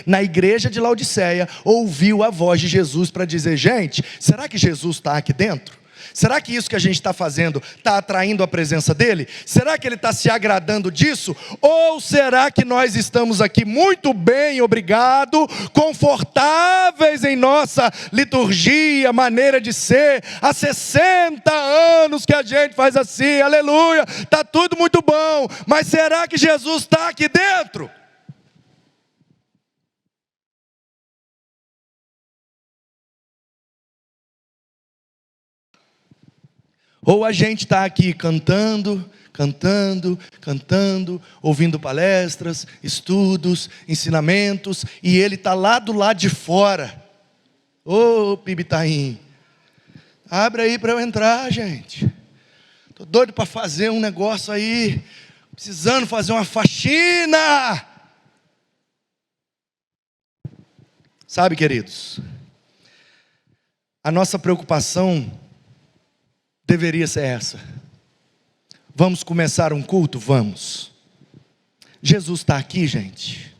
na igreja de Laodiceia ouviu a voz de Jesus para dizer: gente, será que Jesus está aqui dentro? Será que isso que a gente está fazendo está atraindo a presença dEle? Será que Ele está se agradando disso? Ou será que nós estamos aqui muito bem, obrigado, confortáveis em nossa liturgia, maneira de ser, há 60 anos que a gente faz assim, aleluia, está tudo muito bom, mas será que Jesus está aqui dentro? Ou a gente está aqui cantando, ouvindo palestras, estudos, ensinamentos, e Ele está lá do lado de fora. Ô, Pibitaim, abre aí para eu entrar, gente. Estou doido para fazer um negócio aí, precisando fazer uma faxina. Sabe, queridos, a nossa preocupação deveria ser essa. Vamos começar um culto? Vamos. Jesus está aqui, gente.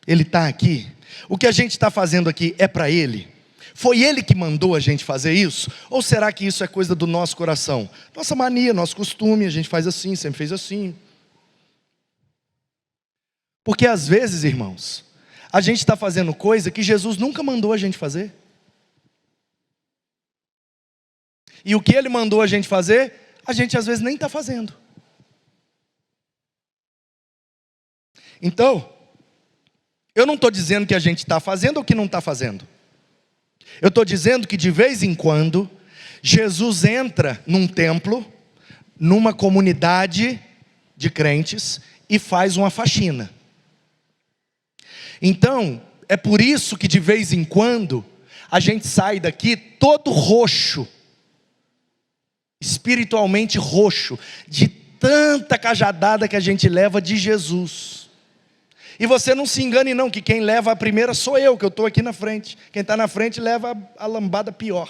Ele está aqui. O que a gente está fazendo aqui é para Ele? Foi Ele que mandou a gente fazer isso? Ou será que isso é coisa do nosso coração? Nossa mania, nosso costume, a gente faz assim, sempre fez assim. Porque às vezes, irmãos, a gente está fazendo coisa que Jesus nunca mandou a gente fazer. E o que Ele mandou a gente fazer, a gente às vezes nem está fazendo. Então, eu não estou dizendo que a gente está fazendo ou que não está fazendo. Eu estou dizendo que de vez em quando, Jesus entra num templo, numa comunidade de crentes, e faz uma faxina. Então, é por isso que de vez em quando, a gente sai daqui todo roxo, espiritualmente roxo, de tanta cajadada que a gente leva de Jesus. E você não se engane não, que quem leva a primeira sou eu, que eu estou aqui na frente. Quem está na frente leva a lambada pior.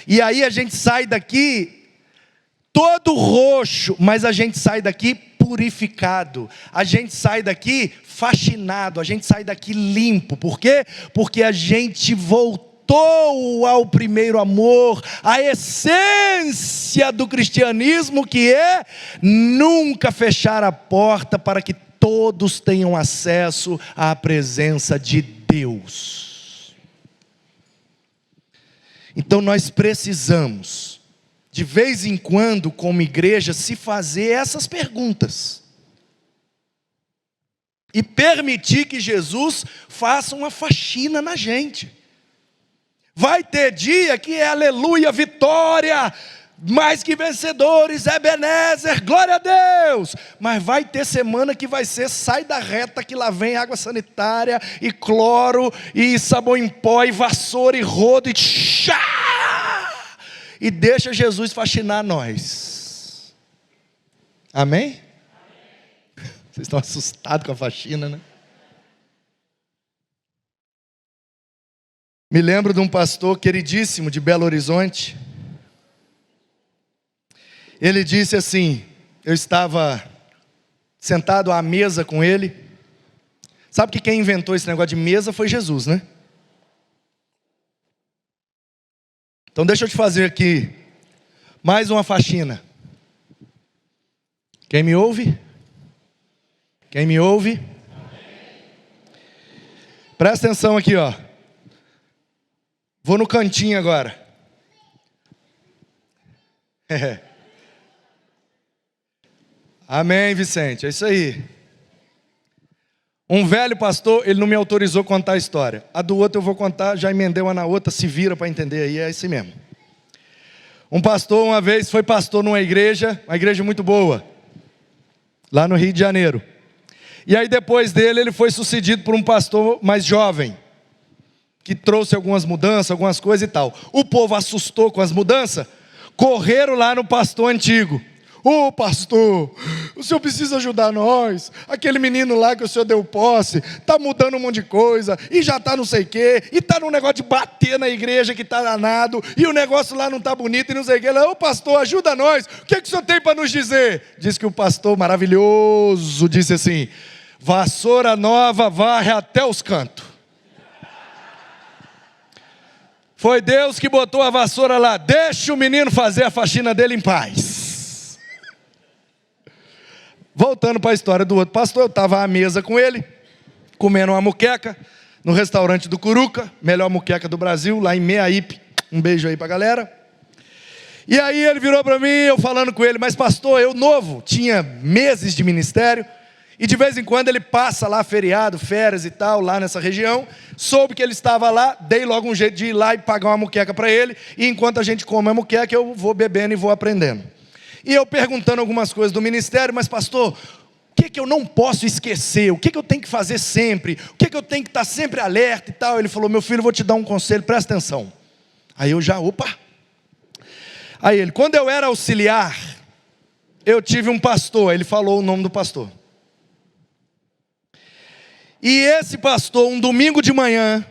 E aí a gente sai daqui todo roxo, mas a gente sai daqui purificado. A gente sai daqui faxinado, a gente sai daqui limpo. Por quê? Porque a gente voltou ao primeiro amor, a essência do cristianismo, que é nunca fechar a porta para que todos tenham acesso à presença de Deus. Então nós precisamos, de vez em quando, como igreja, se fazer essas perguntas. E permitir que Jesus faça uma faxina na gente. Vai ter dia que é aleluia, vitória, mais que vencedores, Ebenezer, glória a Deus. Mas vai ter semana que vai ser, sai da reta que lá vem água sanitária, e cloro, e sabão em pó, e vassoura, e rodo, e chá! E deixa Jesus faxinar nós. Amém? Vocês estão assustados com a faxina, né? Me lembro de um pastor queridíssimo de Belo Horizonte. Ele disse assim, eu estava sentado à mesa com ele. Sabe que quem inventou esse negócio de mesa foi Jesus, né? Então deixa eu te fazer aqui mais uma faxina. Quem me ouve? Quem me ouve? Presta atenção aqui, ó. Vou no cantinho agora. Amém, Vicente, é isso aí. Um velho pastor, ele não me autorizou a contar a história. A do outro eu vou contar, já emendei uma na outra, se vira para entender aí, é assim mesmo. Um pastor uma vez foi pastor numa igreja, uma igreja muito boa, lá no Rio de Janeiro. E aí depois dele, ele foi sucedido por um pastor mais jovem, que trouxe algumas mudanças, algumas coisas e tal. O povo assustou com as mudanças, correram lá no pastor antigo. Ô pastor, o senhor precisa ajudar nós. Aquele menino lá que o senhor deu posse, está mudando um monte de coisa, e já está não sei o quê, e está num negócio de bater na igreja que está danado, e o negócio lá não está bonito e não sei o quê. Ô pastor, ajuda nós, o que o senhor tem para nos dizer? Diz que o pastor maravilhoso disse assim: vassoura nova varre até os cantos. Foi Deus que botou a vassoura lá, deixa o menino fazer a faxina dele em paz. Voltando para a história do outro pastor, eu estava à mesa com ele, comendo uma muqueca, no restaurante do Curuca, melhor muqueca do Brasil, lá em Meaípe. Um beijo aí para a galera. E aí ele virou para mim, eu falando com ele, mas pastor, eu novo, tinha meses de ministério, e de vez em quando ele passa lá, feriado, férias e tal, lá nessa região. Soube que ele estava lá, dei logo um jeito de ir lá e pagar uma muqueca para ele, e enquanto a gente come a muqueca, eu vou bebendo e vou aprendendo. E eu perguntando algumas coisas do ministério, mas pastor, o que eu não posso esquecer? O que eu tenho que fazer sempre? O que eu tenho que estar sempre alerta e tal? Ele falou, meu filho, vou te dar um conselho, presta atenção. Aí eu já, opa. Aí ele, quando eu era auxiliar, eu tive um pastor, ele falou o nome do pastor. E esse pastor, um domingo de manhã,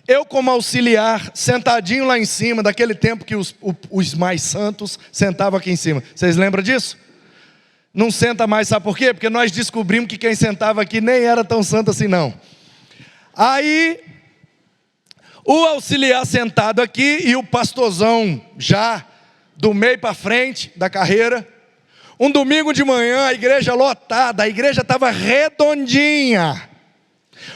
eu como auxiliar, sentadinho lá em cima, daquele tempo que os mais santos sentavam aqui em cima. Vocês lembram disso? Não senta mais, sabe por quê? Porque nós descobrimos que quem sentava aqui nem era tão santo assim não. Aí, o auxiliar sentado aqui e o pastorzão já do meio para frente da carreira. Um domingo de manhã, a igreja lotada, a igreja estava redondinha.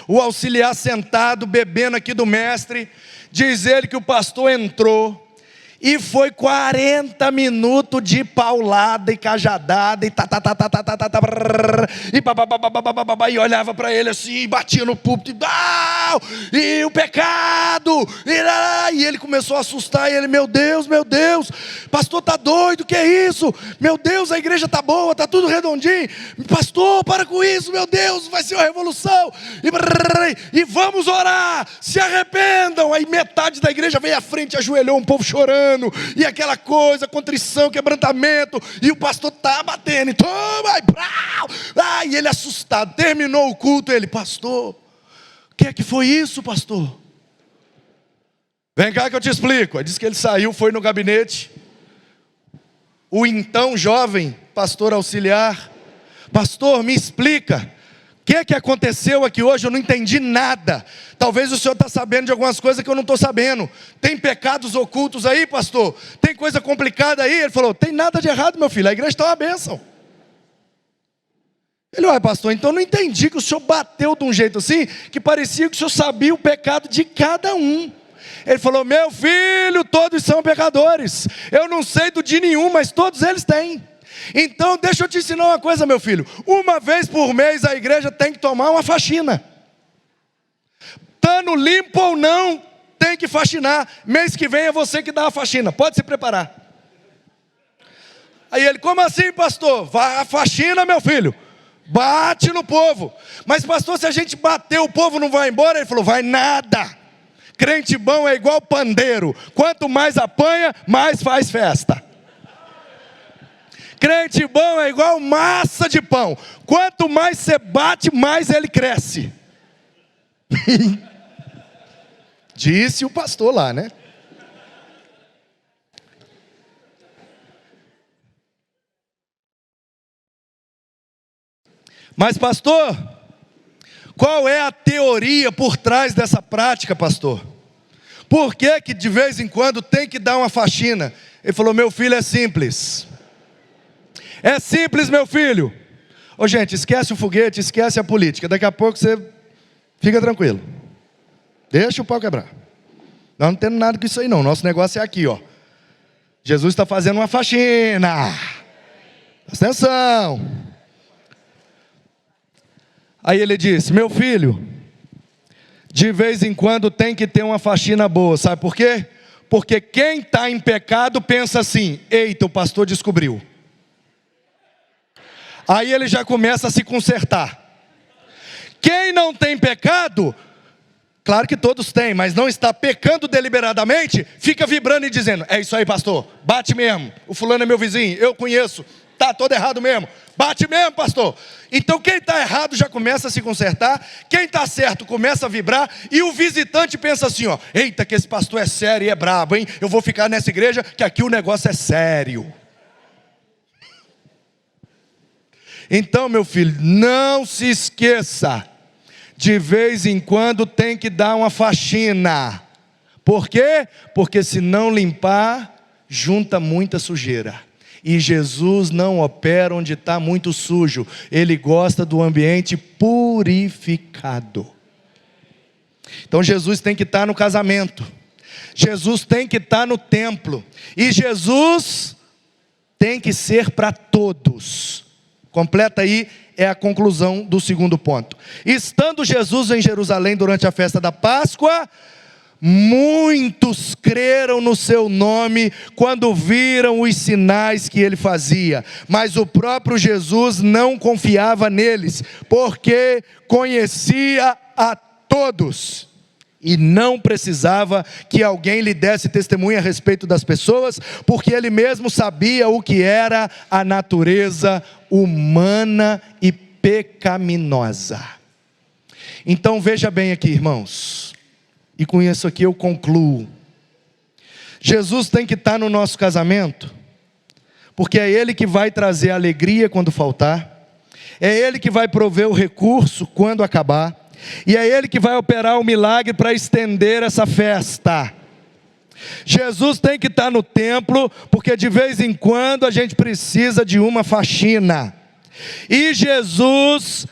O auxiliar sentado, bebendo aqui do mestre, diz ele que o pastor entrou, e foi 40 minutos de paulada e cajadada, e olhava para ele assim, batia no púlpito, e o pecado, e ele começou a assustar, e ele, meu Deus, pastor está doido, que é isso? Meu Deus, a igreja está boa, está tudo redondinho, pastor, para com isso, meu Deus, vai ser uma revolução, e vamos orar, se arrependam. Aí metade da igreja veio à frente, ajoelhou, um povo chorando, chorando, e aquela coisa, contrição, quebrantamento, e o pastor tá batendo, e toma, e ele assustado. Terminou o culto, ele: pastor, o que é que foi isso, pastor? Vem cá que eu te explico. Ele disse que ele saiu, foi no gabinete, o então jovem pastor auxiliar: pastor, me explica, o que é que aconteceu aqui hoje? Eu não entendi nada. Talvez o senhor está sabendo de algumas coisas que eu não estou sabendo. Tem pecados ocultos aí, pastor? Tem coisa complicada aí? Ele falou: tem nada de errado, meu filho, a igreja está uma bênção. Ele: ué, pastor, então eu não entendi que o senhor bateu de um jeito assim, que parecia que o senhor sabia o pecado de cada um. Ele falou: meu filho, todos são pecadores. Eu não sei do de nenhum, mas todos eles têm. Então deixa eu te ensinar uma coisa, meu filho. Uma vez por mês a igreja tem que tomar uma faxina. Estando limpo ou não, tem que faxinar. Mês que vem é você que dá a faxina, pode se preparar. Aí ele: como assim, pastor? Vai a faxina, meu filho. Bate no povo. Mas pastor, se a gente bater, o povo não vai embora? Ele falou: vai nada. Crente bom é igual pandeiro, quanto mais apanha, mais faz festa. Crente bom é igual massa de pão, quanto mais você bate, mais ele cresce. Disse o pastor lá, né? Mas pastor, qual é a teoria por trás dessa prática, pastor? Por que que de vez em quando tem que dar uma faxina? Ele falou: meu filho, é simples. É simples, meu filho. Ô gente, esquece o foguete, esquece a política. Daqui a pouco você fica tranquilo. Deixa o pau quebrar. Nós não temos nada com isso aí não. Nosso negócio é aqui, ó. Jesus está fazendo uma faxina. Presta atenção. Aí ele disse: meu filho, de vez em quando tem que ter uma faxina boa. Sabe por quê? Porque quem está em pecado pensa assim: eita, o pastor descobriu. Aí ele já começa a se consertar. Quem não tem pecado, claro que todos têm, mas não está pecando deliberadamente, fica vibrando e dizendo: é isso aí, pastor, bate mesmo, o fulano é meu vizinho, eu conheço, está todo errado mesmo, bate mesmo, pastor. Então quem está errado já começa a se consertar, quem está certo começa a vibrar, e o visitante pensa assim, ó: eita, que esse pastor é sério e é brabo, hein? Eu vou ficar nessa igreja que aqui o negócio é sério. Então, meu filho, não se esqueça, de vez em quando tem que dar uma faxina. Por quê? Porque se não limpar, junta muita sujeira. E Jesus não opera onde está muito sujo. Ele gosta do ambiente purificado. Então Jesus tem que estar no casamento. Jesus tem que estar no templo. E Jesus tem que ser para todos. Completa aí, é a conclusão do segundo ponto. Estando Jesus em Jerusalém durante a festa da Páscoa, muitos creram no seu nome quando viram os sinais que ele fazia. Mas o próprio Jesus não confiava neles, porque conhecia a todos. E não precisava que alguém lhe desse testemunho a respeito das pessoas, porque ele mesmo sabia o que era a natureza humana e pecaminosa. Então veja bem aqui, irmãos, e com isso aqui eu concluo. Jesus tem que estar no nosso casamento, porque é Ele que vai trazer alegria quando faltar, é Ele que vai prover o recurso quando acabar, e é Ele que vai operar o milagre para estender essa festa. Jesus tem que estar no templo, porque de vez em quando a gente precisa de uma faxina. E Jesus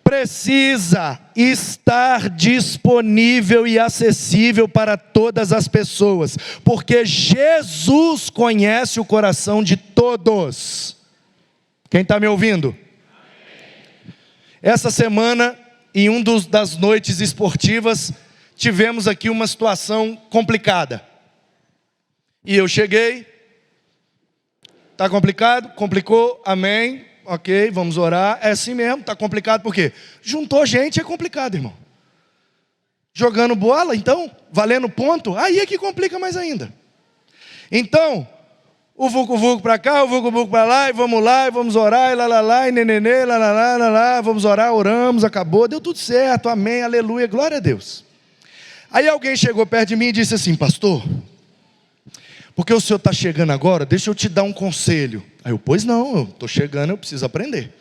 precisa estar disponível e acessível para todas as pessoas, porque Jesus conhece o coração de todos. Quem está me ouvindo? Essa semana, em das noites esportivas, tivemos aqui uma situação complicada. E eu cheguei, está complicado? Complicou, amém, ok, vamos orar. É assim mesmo, está complicado por quê? Juntou gente, é complicado, irmão. Jogando bola, então, valendo ponto, aí é que complica mais ainda. Então, o vucu-vucu para cá, o vucu-vucu para lá, e vamos orar, e lá, e nenenê, lá, vamos orar, oramos, acabou, deu tudo certo, amém, aleluia, glória a Deus. Aí alguém chegou perto de mim e disse assim: pastor, porque o senhor está chegando agora, deixa eu te dar um conselho. Aí eu, pois não, eu estou chegando, eu preciso aprender.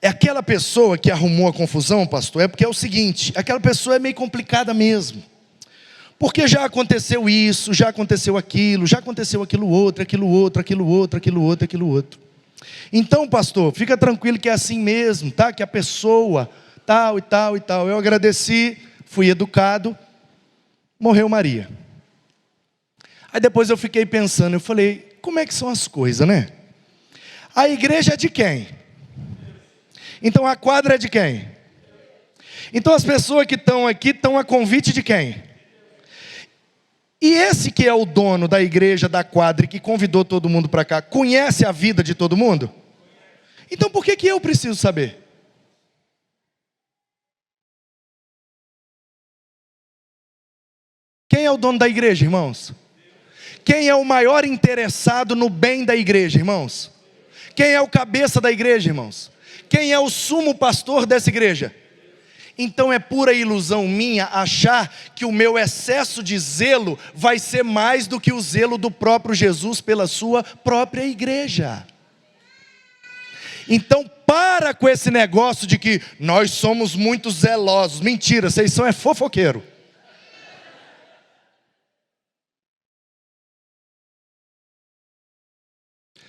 É aquela pessoa que arrumou a confusão, pastor, é porque é o seguinte, aquela pessoa é meio complicada mesmo. Porque já aconteceu isso, já aconteceu aquilo outro. Então, pastor, fica tranquilo que é assim mesmo, tá? Que a pessoa, tal e tal e tal. Eu agradeci, fui educado, morreu Maria. Aí depois eu fiquei pensando, eu falei, como é que são as coisas, né? A igreja é de quem? Então a quadra é de quem? Então as pessoas que estão aqui estão a convite de quem? E esse que é o dono da igreja, da quadra, que convidou todo mundo para cá, conhece a vida de todo mundo? Então por que eu preciso saber? Quem é o dono da igreja, irmãos? Quem é o maior interessado no bem da igreja, irmãos? Quem é o cabeça da igreja, irmãos? Quem é o sumo pastor dessa igreja? Então é pura ilusão minha achar que o meu excesso de zelo vai ser mais do que o zelo do próprio Jesus pela sua própria igreja. Então para com esse negócio de que nós somos muito zelosos. Mentira, vocês são fofoqueiro.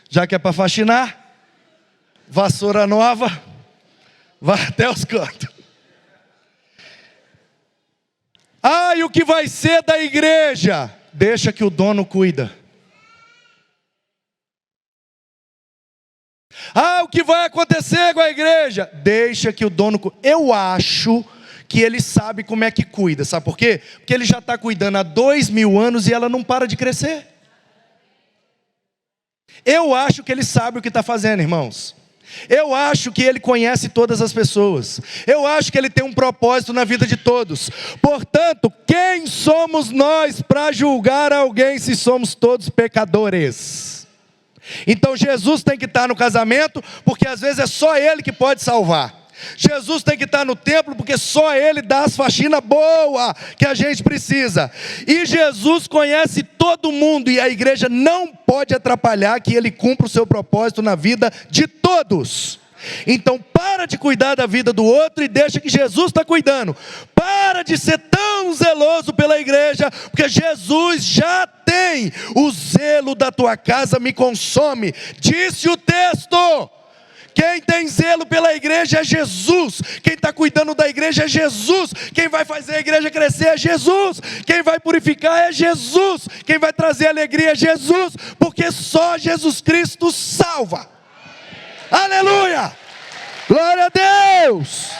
Já que é para faxinar, vassoura nova, vai até os cantos. E o que vai ser da igreja? Deixa que o dono cuida. O que vai acontecer com a igreja? Deixa que o dono cuida. Eu acho que ele sabe como é que cuida. Sabe por quê? Porque ele já está cuidando há 2000 anos e ela não para de crescer. Eu acho que ele sabe o que está fazendo, irmãos. Eu acho que ele conhece todas as pessoas. Eu acho que ele tem um propósito na vida de todos. Portanto, quem somos nós para julgar alguém se somos todos pecadores? Então Jesus tem que estar no casamento, porque às vezes é só ele que pode salvar. Jesus tem que estar no templo, porque só ele dá as faxinas boas que a gente precisa. E Jesus conhece todo mundo, e a igreja não pode atrapalhar que ele cumpra o seu propósito na vida de todos. Então para de cuidar da vida do outro e deixa que Jesus está cuidando. Para de ser tão zeloso pela igreja, porque Jesus já tem. O zelo da tua casa me consome, disse o texto. Quem tem zelo pela igreja é Jesus. Quem está cuidando da igreja é Jesus. Quem vai fazer a igreja crescer é Jesus. Quem vai purificar é Jesus. Quem vai trazer alegria é Jesus. Porque só Jesus Cristo salva. Aleluia! Glória a Deus!